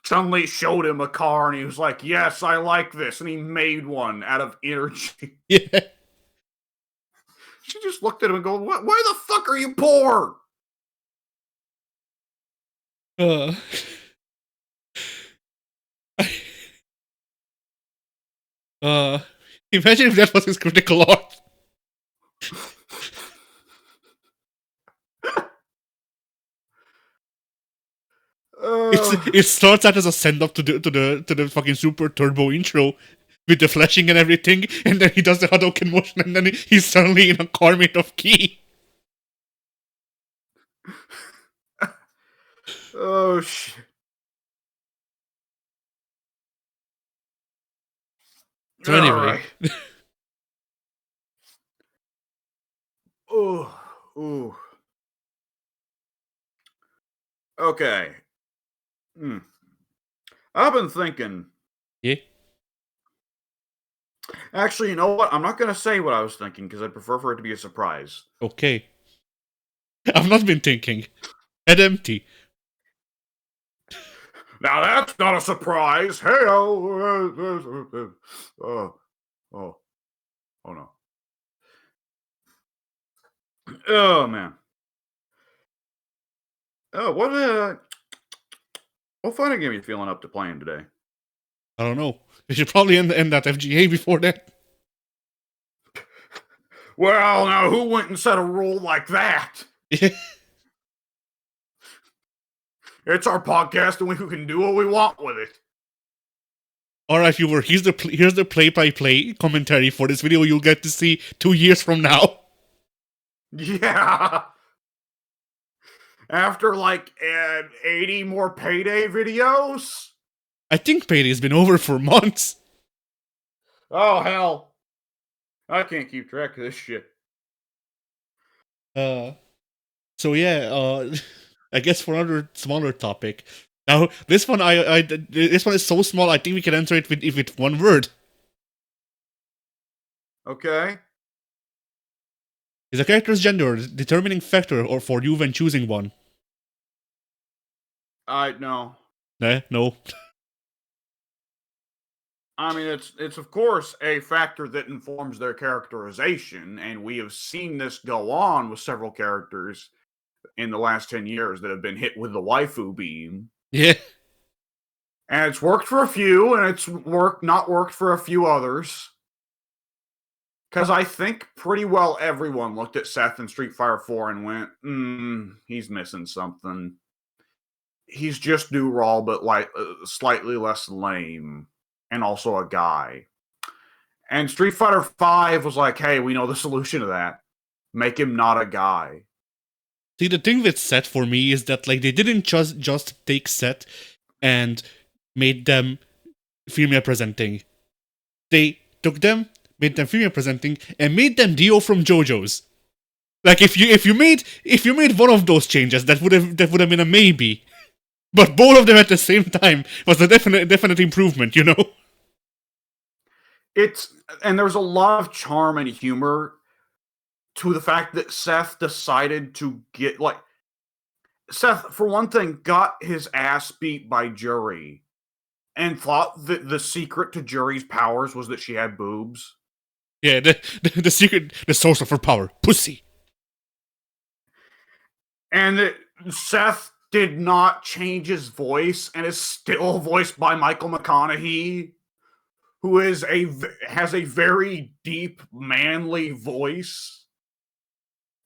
Chun-Li showed him a car, and he was like, "Yes, I like this," and he made one out of energy. Yeah. She just looked at him and goes, "Why the fuck are you poor?" Uh, imagine if that was his critical art. It starts out as a send up to the fucking super turbo intro with the flashing and everything, and then he does the Hadouken motion, and then he's suddenly in a car made of ki. Oh shit. So anyway, right. Ooh. Okay. I've been thinking. yeah, Actually, you know what? I'm not gonna say what I was thinking because I'd prefer for it to be a surprise. okay. I've not been thinking. Head empty. Now that's not a surprise. Hey oh. Oh no. Oh man. Oh, what fighting game are you feeling up to playing today? I don't know. We should probably end that FGA before that. Well, now who went and set a rule like that? Yeah. It's our podcast, and we can do what we want with it. Alright, viewer, here's the play-by-play commentary for this video you'll get to see 2 years from now. Yeah. After like 80 more Payday videos? I think Payday's been over for months. Oh, hell. I can't keep track of this shit. So yeah, I guess for another smaller topic. Now, this one this one is so small, I think we can answer it with one word. Okay. Is a character's gender a determining factor or for you when choosing one? No. No. I mean, it's of course a factor that informs their characterization, and we have seen this go on with several characters in the last 10 years that have been hit with the waifu beam. Yeah. And it's worked for a few, and it's not worked for a few others. Because I think pretty well everyone looked at Seth in Street Fighter 4 and went, he's missing something. He's just do-raw, but like slightly less lame. And also a guy. And Street Fighter 5 was like, hey, we know the solution to that. Make him not a guy. See, the thing with Seth for me is that like they didn't just take Seth and made them female presenting. They took them, made them female presenting, and made them Dio from JoJo's. Like if you made one of those changes, that would have been a maybe. But both of them at the same time was a definite improvement, you know? And there's a lot of charm and humor to the fact that Seth decided to get, like, Seth, for one thing, got his ass beat by Juri and thought that the secret to Juri's powers was that she had boobs. Yeah, the secret, the source of her power, pussy. And that Seth did not change his voice and is still voiced by Michael McConaughey, who has a very deep, manly voice.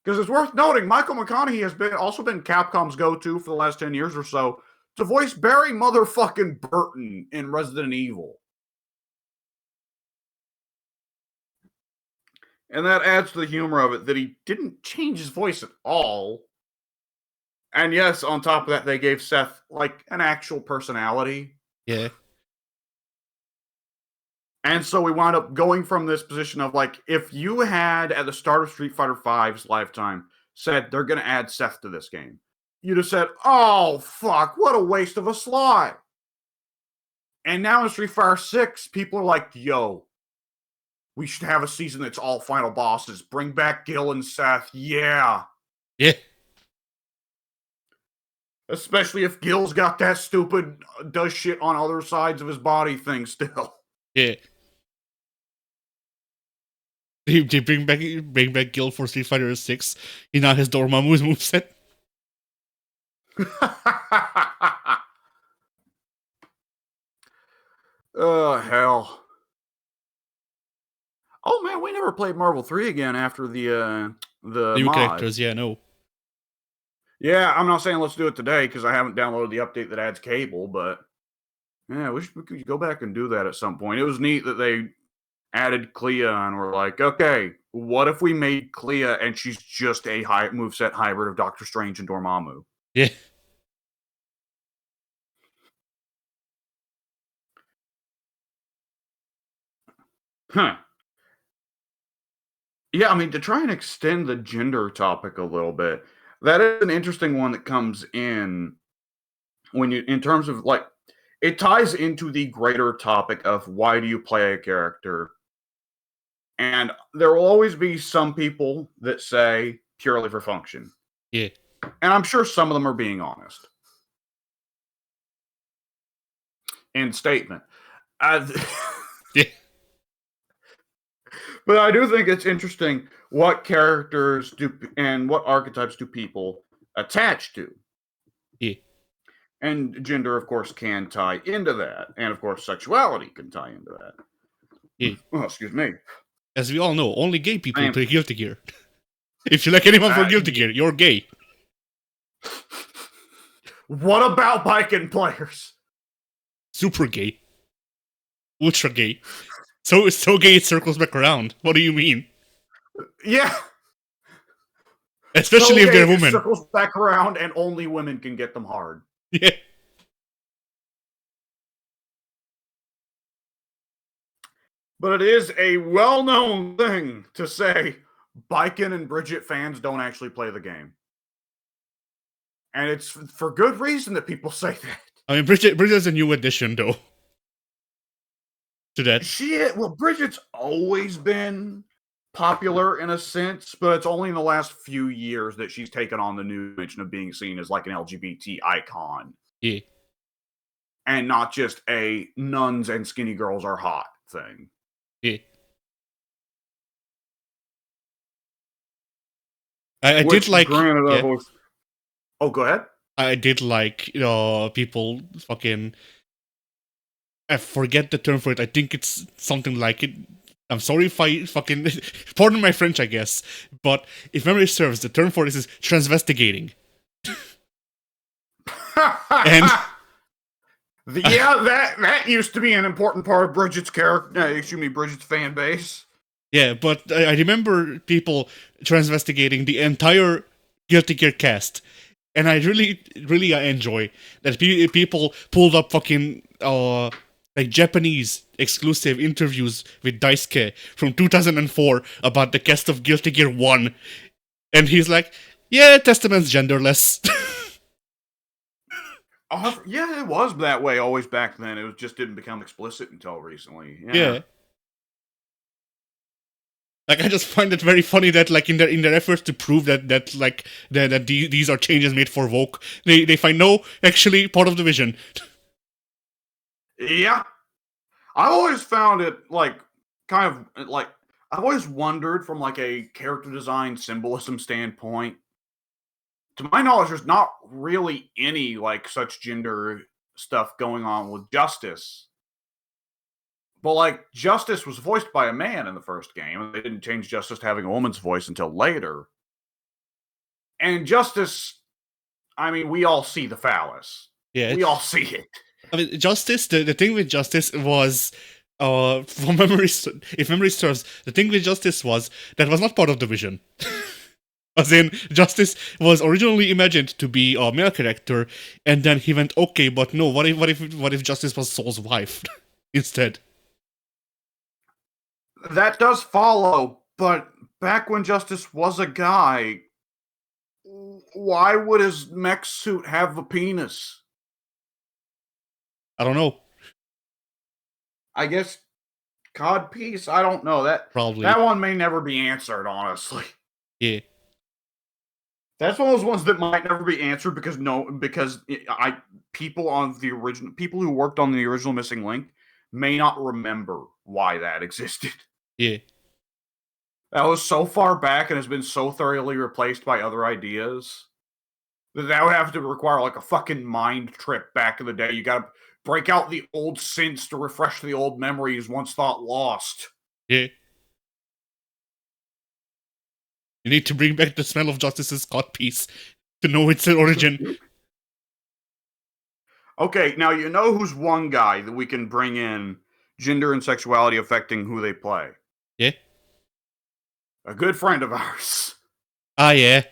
Because it's worth noting, Michael McConaughey has also been Capcom's go-to for the last 10 years or so to voice Barry motherfucking Burton in Resident Evil. And that adds to the humor of it that he didn't change his voice at all. And yes, on top of that, they gave Seth, like, an actual personality. Yeah. And so we wound up going from this position of, like, if you had, at the start of Street Fighter V's lifetime, said they're going to add Seth to this game, you'd have said, oh, fuck, what a waste of a slot. And now in Street Fighter 6, people are like, yo, we should have a season that's all final bosses. Bring back Gil and Seth. Yeah. Yeah. Especially if Gil's got that stupid does shit on other sides of his body thing still. Yeah. They bring back Gil for Street Fighter 6. He now has Dormammu's moveset. Oh, hell. Oh, man, we never played Marvel 3 again after the New mod. characters, yeah, no. Yeah, I'm not saying let's do it today because I haven't downloaded the update that adds cable, but yeah, we could go back and do that at some point. It was neat that they added Clea and we're like, okay, what if we made Clea and she's just a high moveset hybrid of Doctor Strange and Dormammu? Yeah. Huh. Yeah, I mean, to try and extend the gender topic a little bit, that is an interesting one that comes in when you, in terms of like, it ties into the greater topic of why do you play a character? And there will always be some people that say purely for function. Yeah. And I'm sure some of them are being honest. In statement. Yeah. But I do think it's interesting what characters do and what archetypes do people attach to. Yeah. And gender, of course, can tie into that. And, of course, sexuality can tie into that. Yeah. Oh, excuse me. As we all know, only gay people play Guilty Gear. If you like anyone from Guilty Gear, you're gay. What about biking players? Super gay. Ultra gay. So gay it circles back around. What do you mean? Yeah. Especially if they're women. It circles back around and only women can get them hard. Yeah. But it is a well-known thing to say Biken and Bridget fans don't actually play the game. And it's for good reason that people say that. I mean, Bridget's a new addition, though. To that. Well, Bridget's always been popular in a sense, but it's only in the last few years that she's taken on the new dimension of being seen as like an LGBT icon. Yeah. And not just a nuns and skinny girls are hot thing. Yeah. I did like... Granted, yeah. Oh, go ahead. I did like, people fucking... I forget the term for it. I think it's something like it. I'm sorry if I fucking... Pardon my French, I guess. But if memory serves, the term for this is transvestigating. And... that used to be an important part of Bridget's Bridget's fan base. Yeah, but I remember people transvestigating the entire Guilty Gear cast. And I really enjoy that people pulled up fucking... like Japanese exclusive interviews with Daisuke from 2004 about the cast of Guilty Gear 1. And he's like, yeah, Testament's genderless. Yeah, it was that way always back then. It just didn't become explicit until recently. Yeah. Like, I just find it very funny that, like, in their efforts to prove that these are changes made for woke, they find no, actually, part of the vision. Yeah. I've always found it, like, kind of, like, I've always wondered from, like, a character design symbolism standpoint. To my knowledge, there's not really any, like, such gender stuff going on with Justice. But, like, Justice was voiced by a man in the first game, and they didn't change Justice to having a woman's voice until later. And Justice, I mean, we all see the phallus. Yeah. We all see it. I mean, Justice, the thing with Justice was, if memory serves, the thing with Justice was, that was not part of the vision. As in, Justice was originally imagined to be a male character, and then he went, okay, but no, what if Justice was Soul's wife instead? That does follow, but back when Justice was a guy, why would his mech suit have a penis? I don't know. I guess cod piece. I don't know that. Probably. That one may never be answered. Honestly, Yeah. that's one of those ones that might never be answered because people who worked on the original Missing Link may not remember why that existed. Yeah. That was so far back and has been so thoroughly replaced by other ideas that would have to require like a fucking mind trip back in the day. You gotta break out the old synths to refresh the old memories once thought lost. Yeah. You need to bring back the smell of Justice's cod piece to know its origin. Okay, now you know who's one guy that we can bring in gender and sexuality affecting who they play. Yeah. A good friend of ours. Ah, yeah.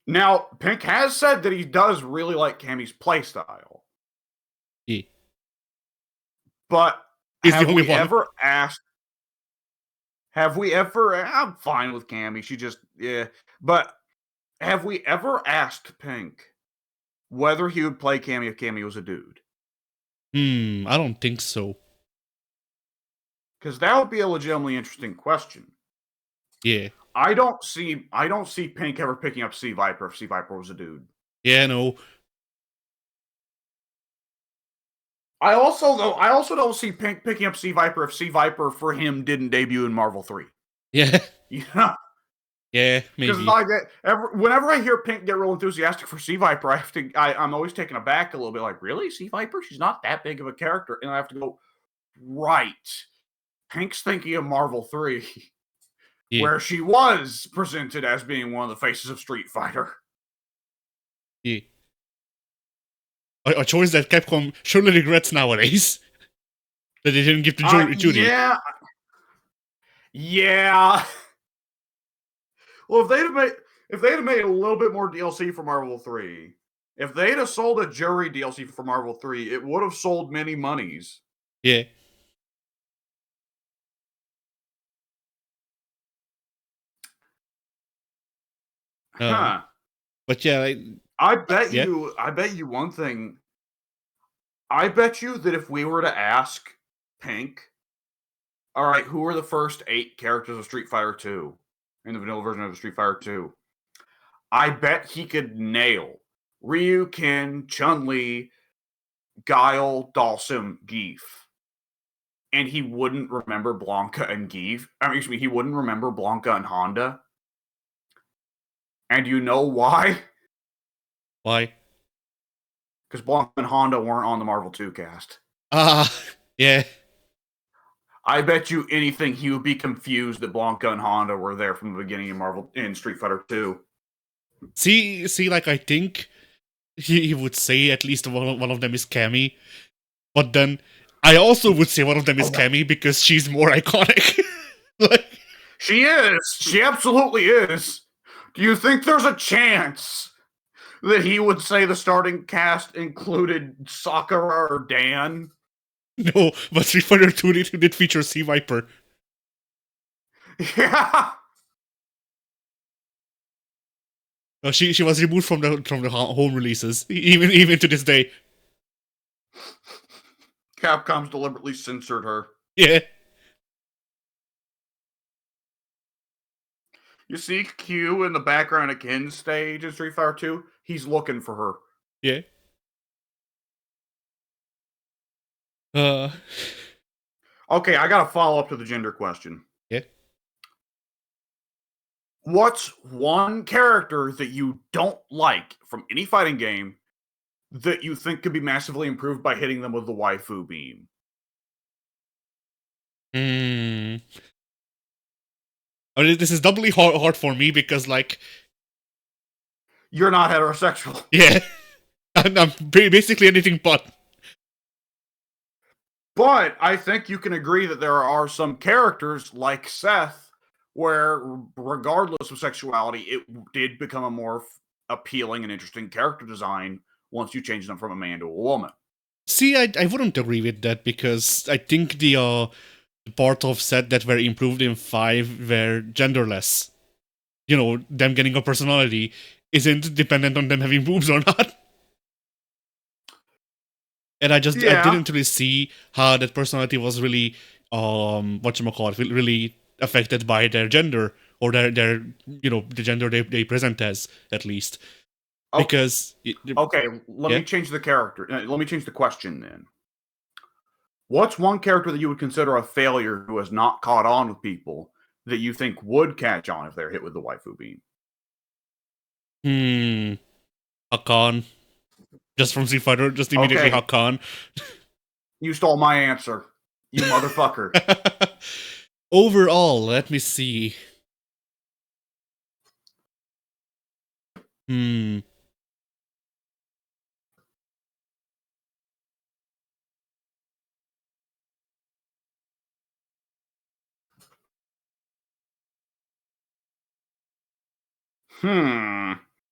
Now, Pink has said that he does really like Cammy's playstyle. Yeah. But He's the have only we one. ever asked? Have we ever? I'm fine with Cammy. She just But have we ever asked Pink whether he would play Cammy if Cammy was a dude? I don't think so. Because that would be a legitimately interesting question. Yeah. I don't see Pink ever picking up Sea Viper if Sea Viper was a dude. Yeah, no. I also don't see Pink picking up Sea Viper if Sea Viper for him didn't debut in Marvel 3. Yeah. You know? Yeah, maybe. Because like whenever I hear Pink get real enthusiastic for Sea Viper, I'm always taken aback a little bit. Like, really, Sea Viper? She's not that big of a character, and I have to go, right. Pink's thinking of Marvel 3, Yeah. where she was presented as being one of the faces of Street Fighter. Yeah. A choice that Capcom surely regrets nowadays. That they didn't give to Judy. Yeah. Yeah. Well, if they'd have made a little bit more DLC for Marvel 3, if they'd have sold a Jury DLC for Marvel 3, it would have sold many monies. Yeah. Huh. But yeah, I bet you one thing. I bet you that if we were to ask Pink, all right, who are the first 8 characters of Street Fighter 2 in the vanilla version of Street Fighter 2? I bet he could nail Ryu, Ken, Chun-Li, Guile, Dhalsim, Geef. And he wouldn't remember Blanca and Geef. He wouldn't remember Blanca and Honda. And you know why? why? Because Blanca and Honda weren't on the Marvel 2 cast. Yeah. I bet you anything he would be confused that Blanca and Honda were there from the beginning in Street Fighter 2. See, like I think he would say at least one of them is Cammy, but then I also would say one of them is Cammy because she's more iconic. Like, she is. She absolutely is. Do you think there's a chance that he would say the starting cast included Sakura or Dan? No, but Street Fighter 2 did feature Sea Viper. Yeah. No, she was removed from the home releases, even to this day. Capcom's deliberately censored her. Yeah. You see Q in the background of Ken's stage in Street Fighter 2? He's looking for her. Yeah. Okay, I got a follow-up to the gender question. Yeah. What's one character that you don't like from any fighting game that you think could be massively improved by hitting them with the waifu beam? I mean, this is doubly hard for me because, like... You're not heterosexual. Yeah. I'm basically anything but. But I think you can agree that there are some characters like Seth where, regardless of sexuality, it did become a more appealing and interesting character design once you change them from a man to a woman. See, I wouldn't agree with that because I think the part of Seth that were improved in 5 were genderless. them getting a personality isn't dependent on them having boobs or not. And I didn't really see how that personality was really whatchamacallit, really affected by their gender or their the gender they present as, at least. Because okay, let me change the character. Let me change the question then. What's one character that you would consider a failure who has not caught on with people that you think would catch on if they're hit with the waifu beam? Hakan. Just from Street Fighter, just immediately Hakan. You stole my answer, you motherfucker. Overall, let me see.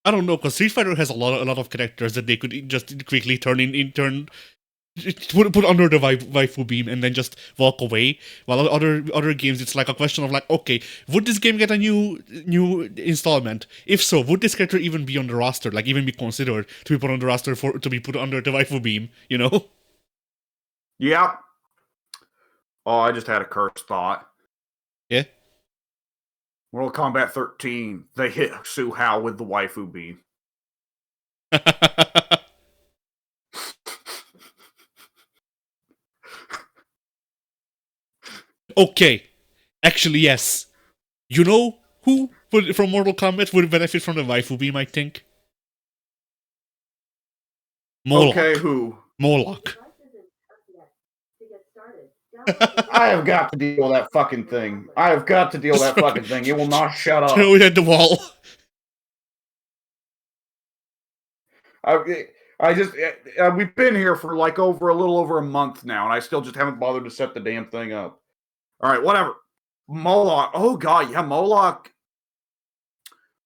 I don't know, because Street Fighter has a lot of characters that they could just quickly turn put under the waifu beam and then just walk away. While other games, it's like a question of like, okay, would this game get a new installment? If so, would this character even be on the roster? Like, even be considered to be put on the roster to be put under the waifu beam? Yeah. Oh, I just had a cursed thought. Yeah. Mortal Kombat 13, they hit Su Hao with the waifu beam. Okay. Actually, yes. You know who from Mortal Kombat would benefit from the waifu beam, I think? Moloch. Okay, who? Moloch. I have got to deal with that fucking thing. I have got to deal with that fucking thing. It will not shut up. We had the wall. We've been here for like a little over a month now, and I still just haven't bothered to set the damn thing up. All right, whatever. Moloch. Oh god, yeah, Moloch.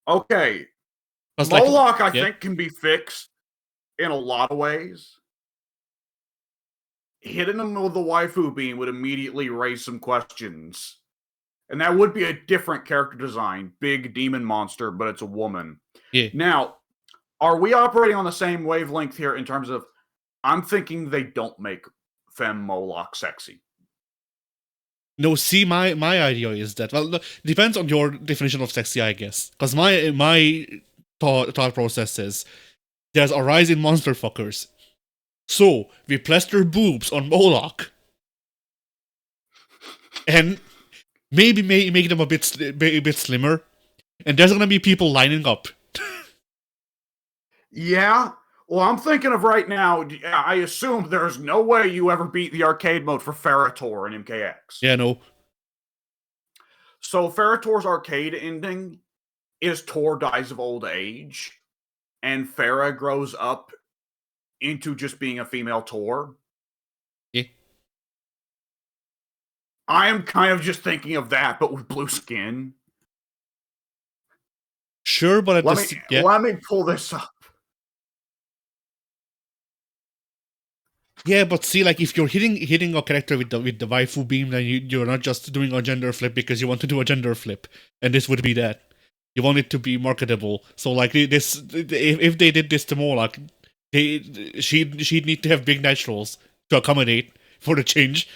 Okay. Moloch, I think, can be fixed in a lot of ways. Hitting him with the waifu beam would immediately raise some questions. And that would be a different character design. Big demon monster, but it's a woman. Yeah. Now, are we operating on the same wavelength here in terms of, I'm thinking they don't make Femme Moloch sexy? No, see, my idea is that, well, depends on your definition of sexy, I guess. Because my thought process is, there's a rise in monster fuckers. So, we plaster boobs on Moloch. And maybe make them a bit slimmer. And there's gonna be people lining up. Yeah. Well, I'm thinking of right now, I assume there's no way you ever beat the arcade mode for Ferrator in MKX. Yeah, no. So Ferrator's arcade ending is Tor dies of old age, and Farah grows up into just being a female Tor. Yeah. I am kind of just thinking of that, but with blue skin. Sure, but let me pull this up. Yeah, but see, like, if you're hitting a character with the waifu beam, then you're not just doing a gender flip because you want to do a gender flip, and this would be that. You want it to be marketable. So, like, this, if they did this to Moloch, she'd need to have big naturals to accommodate for the change,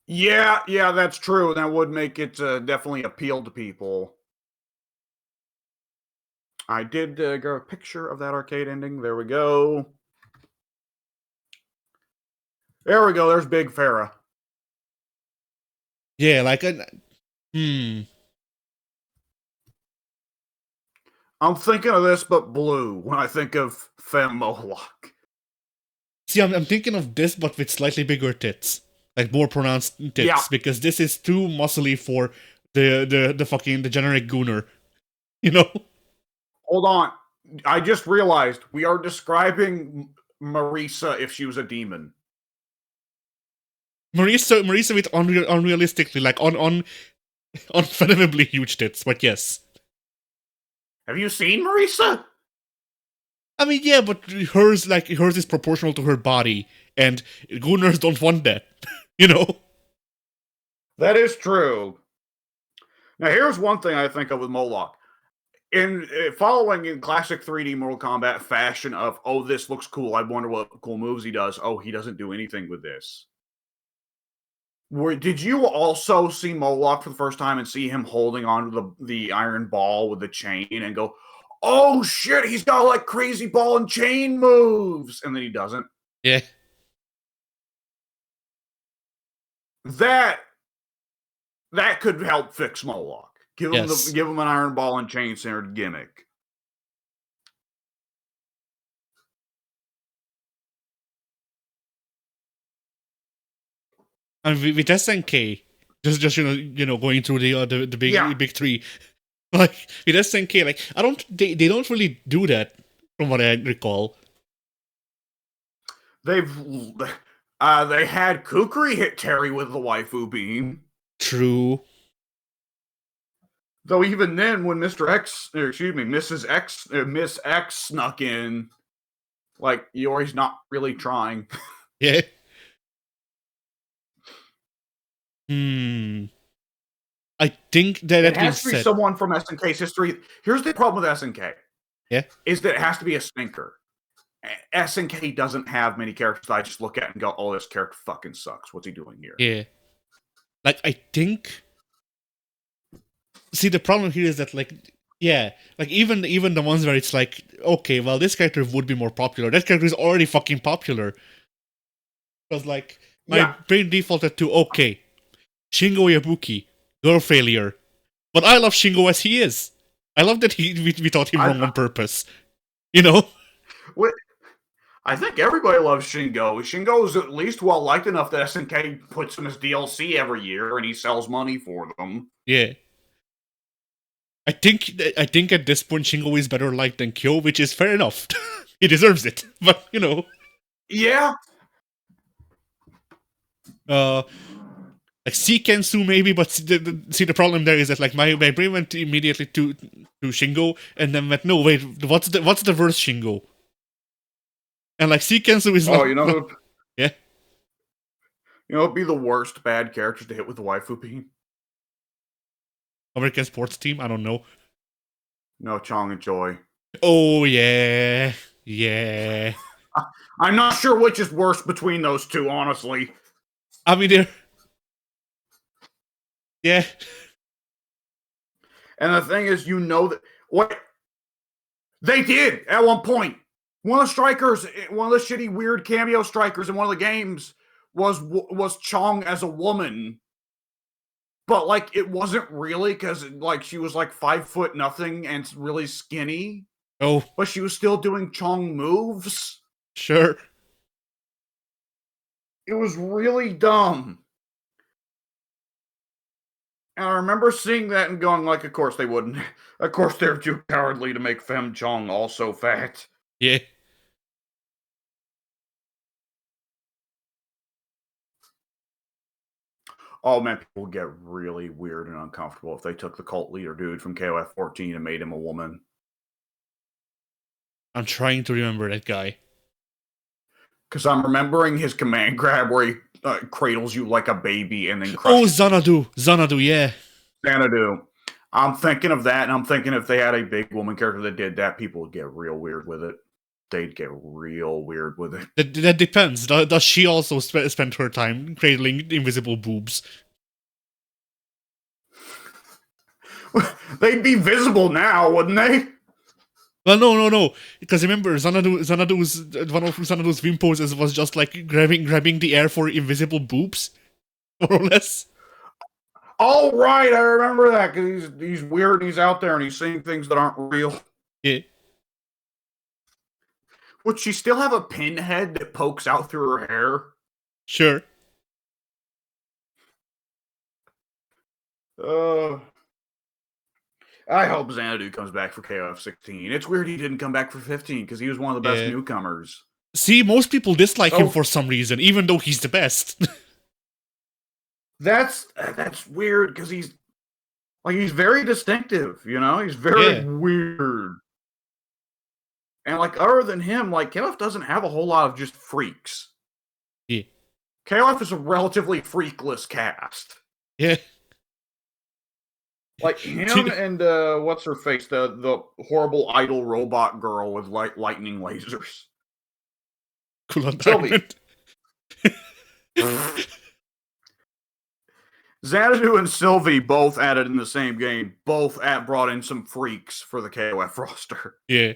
Yeah, that's true. That would make it definitely appeal to people. I did get a picture of that arcade ending. There we go. There we go. There's Big Farah. Yeah, like I'm thinking of this, but blue when I think of Femme Moloch. See, I'm thinking of this, but with slightly bigger tits, like more pronounced tits, because this is too muscly for the generic gooner, Hold on, I just realized we are describing Marisa if she was a demon. Marisa with unrealistically, like unfathomably huge tits, but yes. Have you seen Marisa? I mean, yeah, but hers is proportional to her body, and gooners don't want that, That is true. Now, here's one thing I think of with Moloch. In following in classic 3D Mortal Kombat fashion of, oh, this looks cool, I wonder what cool moves he does. Oh, he doesn't do anything with this. Did you also see Moloch for the first time and see him holding on to the iron ball with the chain and go, oh shit, he's got like crazy ball and chain moves, and then he doesn't? Yeah. That could help fix Moloch. Give him Yes. give him an iron ball and chain centered gimmick. And with SNK, just going through the big three, like with SNK, like they don't really do that from what I recall. They had Kukri hit Terry with the waifu beam. True. Though even then, when Mrs. X, Miss X snuck in, like Yori's not really trying. Yeah. I think that it has to be someone from SNK's history. Here's the problem with SNK. Yeah. Is that it has to be a stinker. SNK doesn't have many characters that I just look at and go, oh, this character fucking sucks. What's he doing here? Yeah. Like, I think... See, the problem here is that, like, yeah, like, even the ones where it's like, okay, well, this character would be more popular. That character is already fucking popular. Because, like, my brain defaulted to, okay, Shingo Yabuki, girl failure. But I love Shingo as he is. I love that we thought him wrong on purpose. You know? I think everybody loves Shingo. Shingo is at least well liked enough that SNK puts him as DLC every year and he sells money for them. Yeah. I think at this point Shingo is better liked than Kyo, which is fair enough. He deserves it. But, you know. Yeah. Like Seikensu maybe, but the problem there is that like my brain went immediately to Shingo and then went, no, wait, what's the verse Shingo? And like Seikensu is like, you know, yeah. You know, it'd be the worst bad characters to hit with the waifu beam. American sports team? I don't know. No, Chong and Joy. Oh yeah, yeah. I'm not sure which is worse between those two, honestly. I mean, they're... Yeah. And the thing is, you know that... What? They did, at one point. One of the strikers, one of the shitty, weird cameo strikers in one of the games was Chong as a woman. But, like, it wasn't really, because, like, she was, like, 5 foot nothing and really skinny. Oh. But she was still doing Chong moves. Sure. It was really dumb. And I remember seeing that and going, like, of course they wouldn't. Of course they're too cowardly to make Fem Chong also fat. Yeah. Oh man, people would get really weird and uncomfortable if they took the cult leader dude from KOF 14 and made him a woman. I'm trying to remember that guy. Because I'm remembering his command grab where he cradles you like a baby and then crushes. Oh, Xanadu, yeah. Xanadu. I'm thinking of that, and I'm thinking if they had a big woman character that did that, people would get real weird with it. They'd get real weird with it. That depends. Does she also spend her time cradling invisible boobs? They'd be visible now, wouldn't they? Well, no. Because remember, Xanadu's one of Xanadu's Vim poses was just like grabbing the air for invisible boobs, more or less. Oh right, I remember that because he's weird. And he's out there and he's seeing things that aren't real. Yeah. Would she still have a pinhead that pokes out through her hair? Sure. I hope Xanadu comes back for KOF 16. It's weird he didn't come back for 15 because he was one of the best newcomers. See, most people dislike him for some reason, even though he's the best. That's weird because he's very distinctive, you know? He's very weird. And like other than him, like KOF doesn't have a whole lot of just freaks. Yeah. KOF is a relatively freakless cast. Yeah. Like him and what's her face, the horrible idol robot girl with lightning lasers. Cool Sylvie. Diamond. Xanadu and Sylvie both added in the same game. Both brought in some freaks for the KOF roster. Yeah.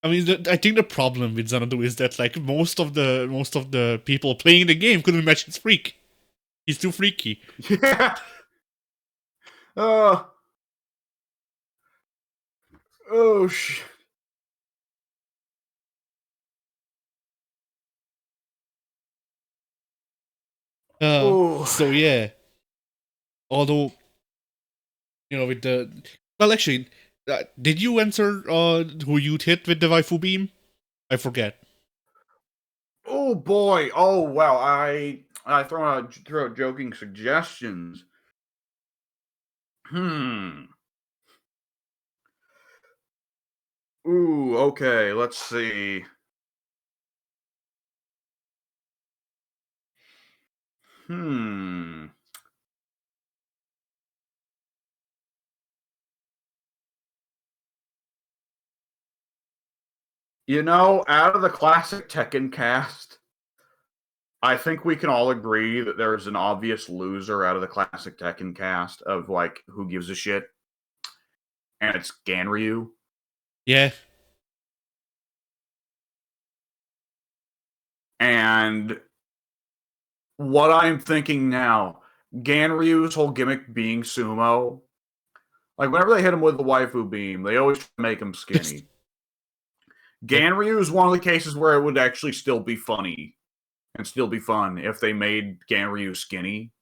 I mean, I think the problem with Xanadu is that like most of the people playing the game couldn't match his freak. He's too freaky. Yeah. Oh shit. So yeah. Although, with the actually, did you answer who you'd hit with the waifu beam? I forget. Oh boy. Oh wow. I throw out joking suggestions. Ooh, okay, let's see. Out of the classic Tekken cast, I think we can all agree that there's an obvious loser out of the classic Tekken cast of, like, who gives a shit. And it's Ganryu. Yeah. And what I'm thinking now, Ganryu's whole gimmick being sumo, like, whenever they hit him with the waifu beam, they always make him skinny. Ganryu is one of the cases where it would actually still be funny and still be fun if they made Ganryu skinny.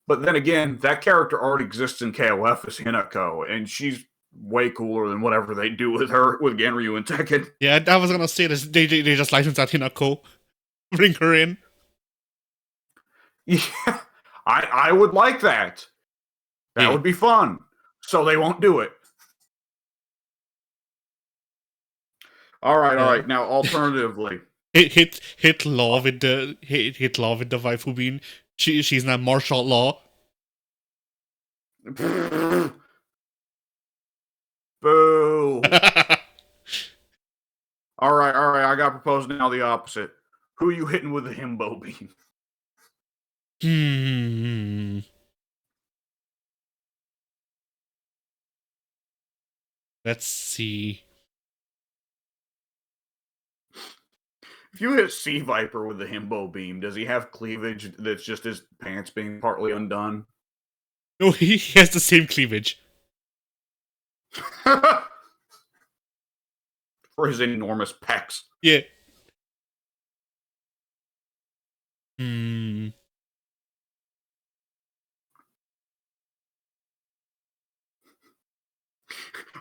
But then again, that character already exists in KOF as Hinako, and she's way cooler than whatever they do with her, with Ganryu and Tekken. Yeah, I was gonna say this. They just licensed out Hinako. Bring her in. Yeah, I would like that. That would be fun. So they won't do it. All right. Now, alternatively, hit Law with the waifu beam. She's not martial law. Boo. All right. I got proposed now the opposite. Who are you hitting with the himbo beam? Let's see. If you hit Sea Viper with the himbo beam, does he have cleavage that's just his pants being partly undone? No, he has the same cleavage. For his enormous pecs. Yeah.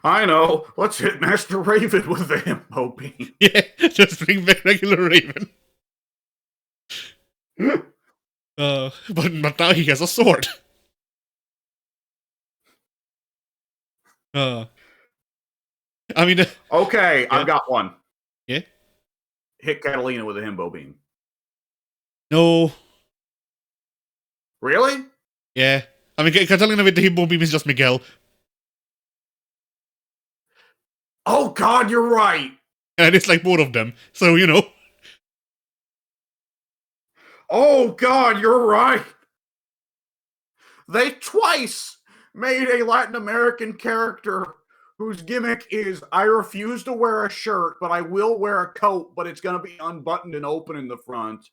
I know. Let's hit Master Raven with the himbo beam. Yeah, just bring back regular Raven. But now he has a sword. I mean... okay, yeah. I've got one. Yeah? Hit Catalina with a himbo beam. No. Really? Yeah. I mean, Catalina with the himbo beam is just Miguel. Oh god, you're right! And it's like both of them, so you know. Oh god, you're right! They twice made a Latin American character whose gimmick is, I refuse to wear a shirt, but I will wear a coat, but it's going to be unbuttoned and open in the front.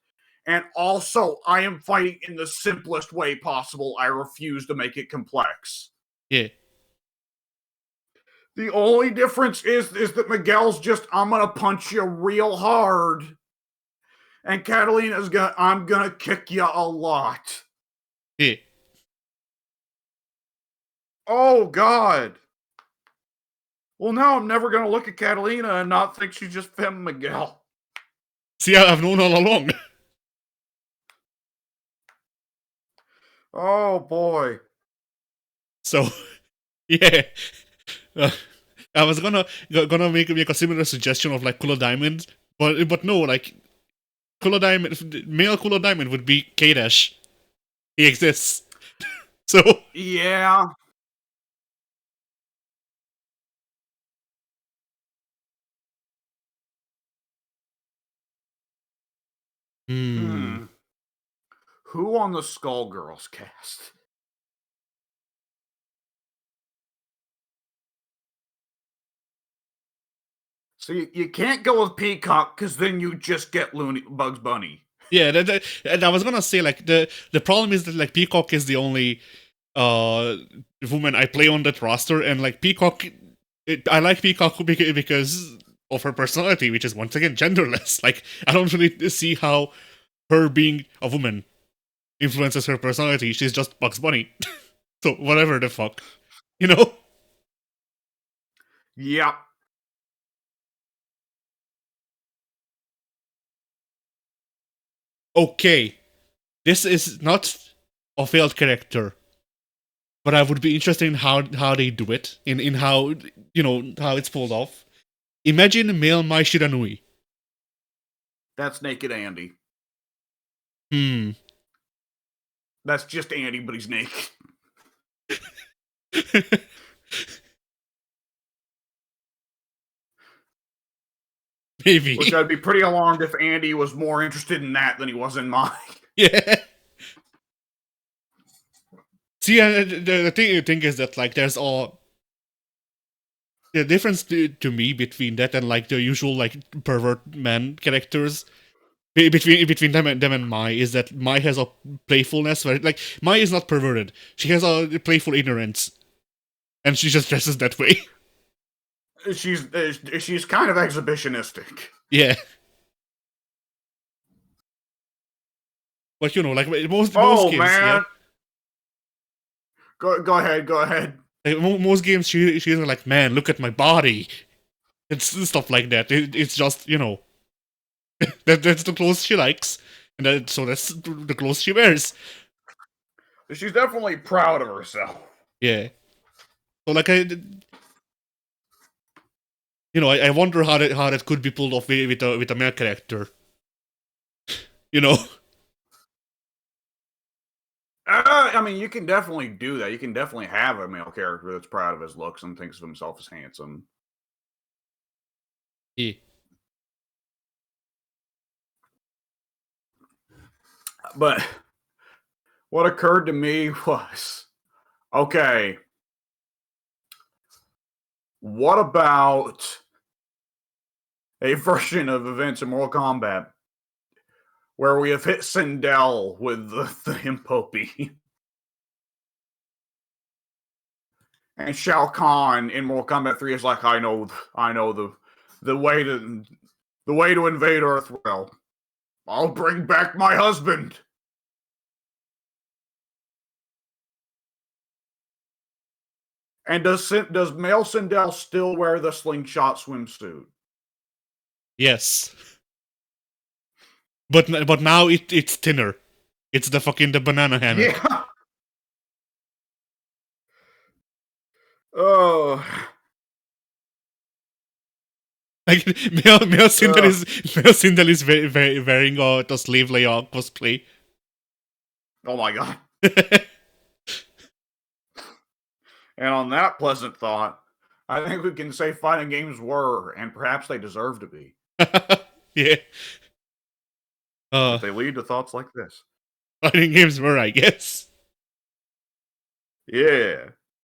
And also, I am fighting in the simplest way possible. I refuse to make it complex. Yeah. The only difference is that Miguel's just, I'm going to punch you real hard. And Catalina's I'm going to kick you a lot. Yeah. Oh, God. Well, now I'm never going to look at Catalina and not think she's just Femme Miguel. See, I've known all along. Oh, boy. So, yeah. I was gonna make a similar suggestion of like Kula Diamond, but no, like Kula Diamond, male Kula Diamond would be K-Dash. He exists. So Yeah. hmm. Hmm. Who on the Skullgirls cast? So you can't go with Peacock because then you just get Looney Bugs Bunny. Yeah, and I was gonna say like the problem is that like Peacock is the only uh woman I play on that roster, and like Peacock, I like Peacock because of her personality, which is once again genderless. Like I don't really see how her being a woman influences her personality. She's just Bugs Bunny, so whatever the fuck, you know? Yep. Okay, this is not a failed character, but I would be interested in how they do it, in how how it's pulled off. Imagine male Mai Shiranui. That's Naked Andy. Hmm. That's just Andy, but he's naked. Which Maybe. I'd be pretty alarmed if Andy was more interested in that than he was in mine. Yeah. See, the thing is that like there's all the difference to me between that and like the usual like pervert man characters between them and Mai is that Mai has a playfulness where like Mai is not perverted. She has a playful ignorance, and she just dresses that way. She's kind of exhibitionistic. Yeah. But like most Oh games, yeah. man, go ahead, go ahead. Like, most games, she's like, man, look at my body. It's stuff like that. It's just that's the clothes she likes, and so that's the clothes she wears. She's definitely proud of herself. Yeah. So like I wonder how that could be pulled off with a male character. You know. I mean, you can definitely do that. You can definitely have a male character that's proud of his looks and thinks of himself as handsome. Yeah. But what occurred to me was, okay, what about a version of events in Mortal Kombat where we have hit Sindel with the Himpopi and Shao Kahn in Mortal Kombat 3 is like, I know the way to invade Earthrealm. I'll bring back my husband. And does male Sindel still wear the slingshot swimsuit? Yes. But now it's thinner. It's the banana hammock. Yeah. Oh. Like Male Sindel is very wearing the slave Leon cosplay. Oh my god. And on that pleasant thought, I think we can say fighting games were, and perhaps they deserve to be. Yeah. If they lead to thoughts like this. Fighting games were, I guess. Yeah.